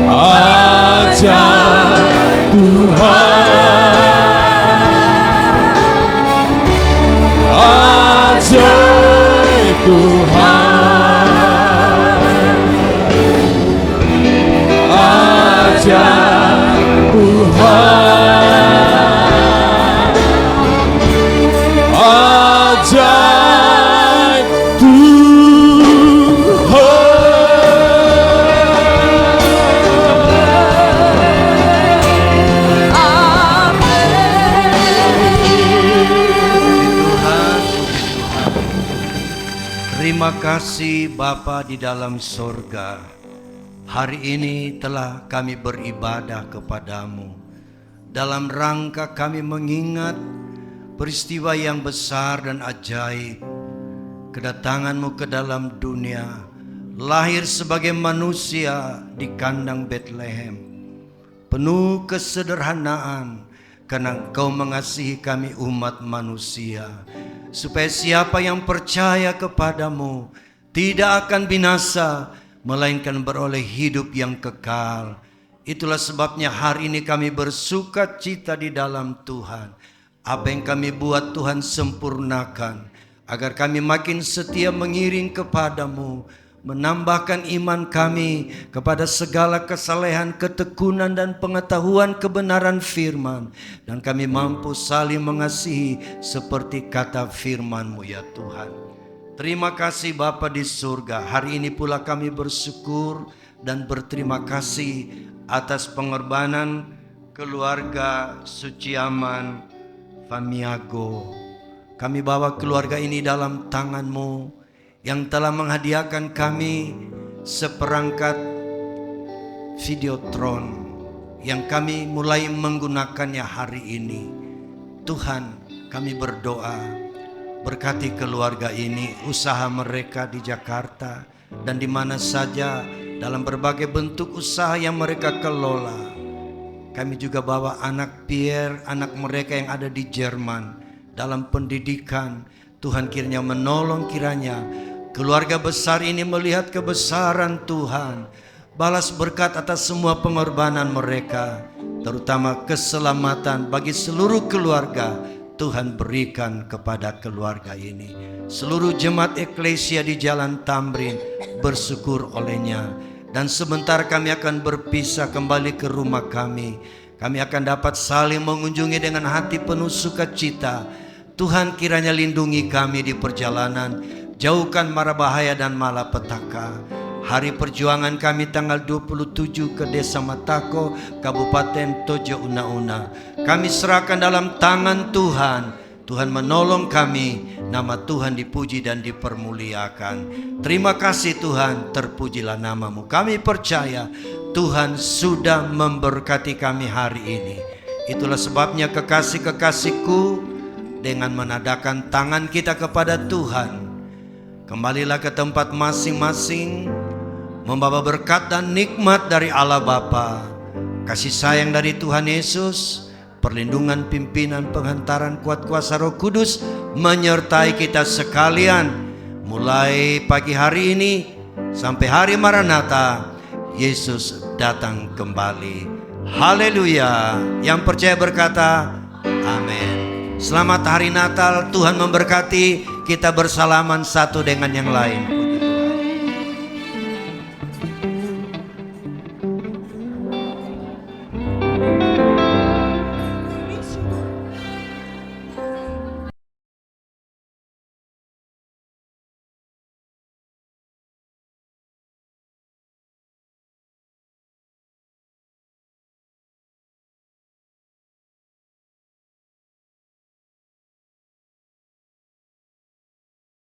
ajaib Tuhan, ajaib Tuhan, ajaib Tuhan, ajaib Terima kasih Bapa di dalam sorga. Hari ini telah kami beribadah kepadamu dalam rangka kami mengingat peristiwa yang besar dan ajaib, kedatanganmu ke dalam dunia, lahir sebagai manusia di kandang Bethlehem, penuh kesederhanaan karena Engkau mengasihi kami umat manusia, supaya siapa yang percaya kepadamu tidak akan binasa, melainkan beroleh hidup yang kekal. Itulah sebabnya hari ini kami bersuka cita di dalam Tuhan. Apa yang kami buat Tuhan sempurnakan, agar kami makin setia mengiring kepadamu, menambahkan iman kami kepada segala kesalehan, ketekunan dan pengetahuan kebenaran firman, dan kami mampu saling mengasihi seperti kata firman-Mu ya Tuhan. Terima kasih Bapa di surga. Hari ini pula kami bersyukur dan berterima kasih atas pengorbanan keluarga Suciaman Famiago. Kami bawa keluarga ini dalam tangan-Mu yang telah menghadiahkan kami seperangkat videotron yang kami mulai menggunakannya hari ini. Tuhan, kami berdoa, berkati keluarga ini, usaha mereka di Jakarta dan di mana saja dalam berbagai bentuk usaha yang mereka kelola. Kami juga bawa anak Pierre, anak mereka yang ada di Jerman dalam pendidikan. Tuhan kiranya menolong, kiranya keluarga besar ini melihat kebesaran Tuhan. Balas berkat atas semua pengorbanan mereka, terutama keselamatan bagi seluruh keluarga. Tuhan berikan kepada keluarga ini. Seluruh jemaat eklesia di Jalan Tamrin bersyukur olehnya. Dan sebentar kami akan berpisah kembali ke rumah kami. Kami akan dapat saling mengunjungi dengan hati penuh sukacita. Tuhan kiranya lindungi kami di perjalanan, jauhkan mara bahaya dan malapetaka. Hari perjuangan kami tanggal 27 ke Desa Matako, Kabupaten Tojo Una-Una. Kami serahkan dalam tangan Tuhan. Tuhan menolong kami, nama Tuhan dipuji dan dipermuliakan. Terima kasih Tuhan, terpujilah nama-Mu. Kami percaya Tuhan sudah memberkati kami hari ini. Itulah sebabnya kekasih-kekasihku, dengan menadakan tangan kita kepada Tuhan, kembalilah ke tempat masing-masing, membawa berkat dan nikmat dari Allah Bapa, kasih sayang dari Tuhan Yesus, perlindungan, pimpinan, penghantaran kuat kuasa Roh Kudus menyertai kita sekalian, mulai pagi hari ini sampai hari Maranatha. Yesus datang kembali. Haleluya. Yang percaya berkata amin. Selamat hari Natal. Tuhan memberkati. Kita bersalaman satu dengan yang lain.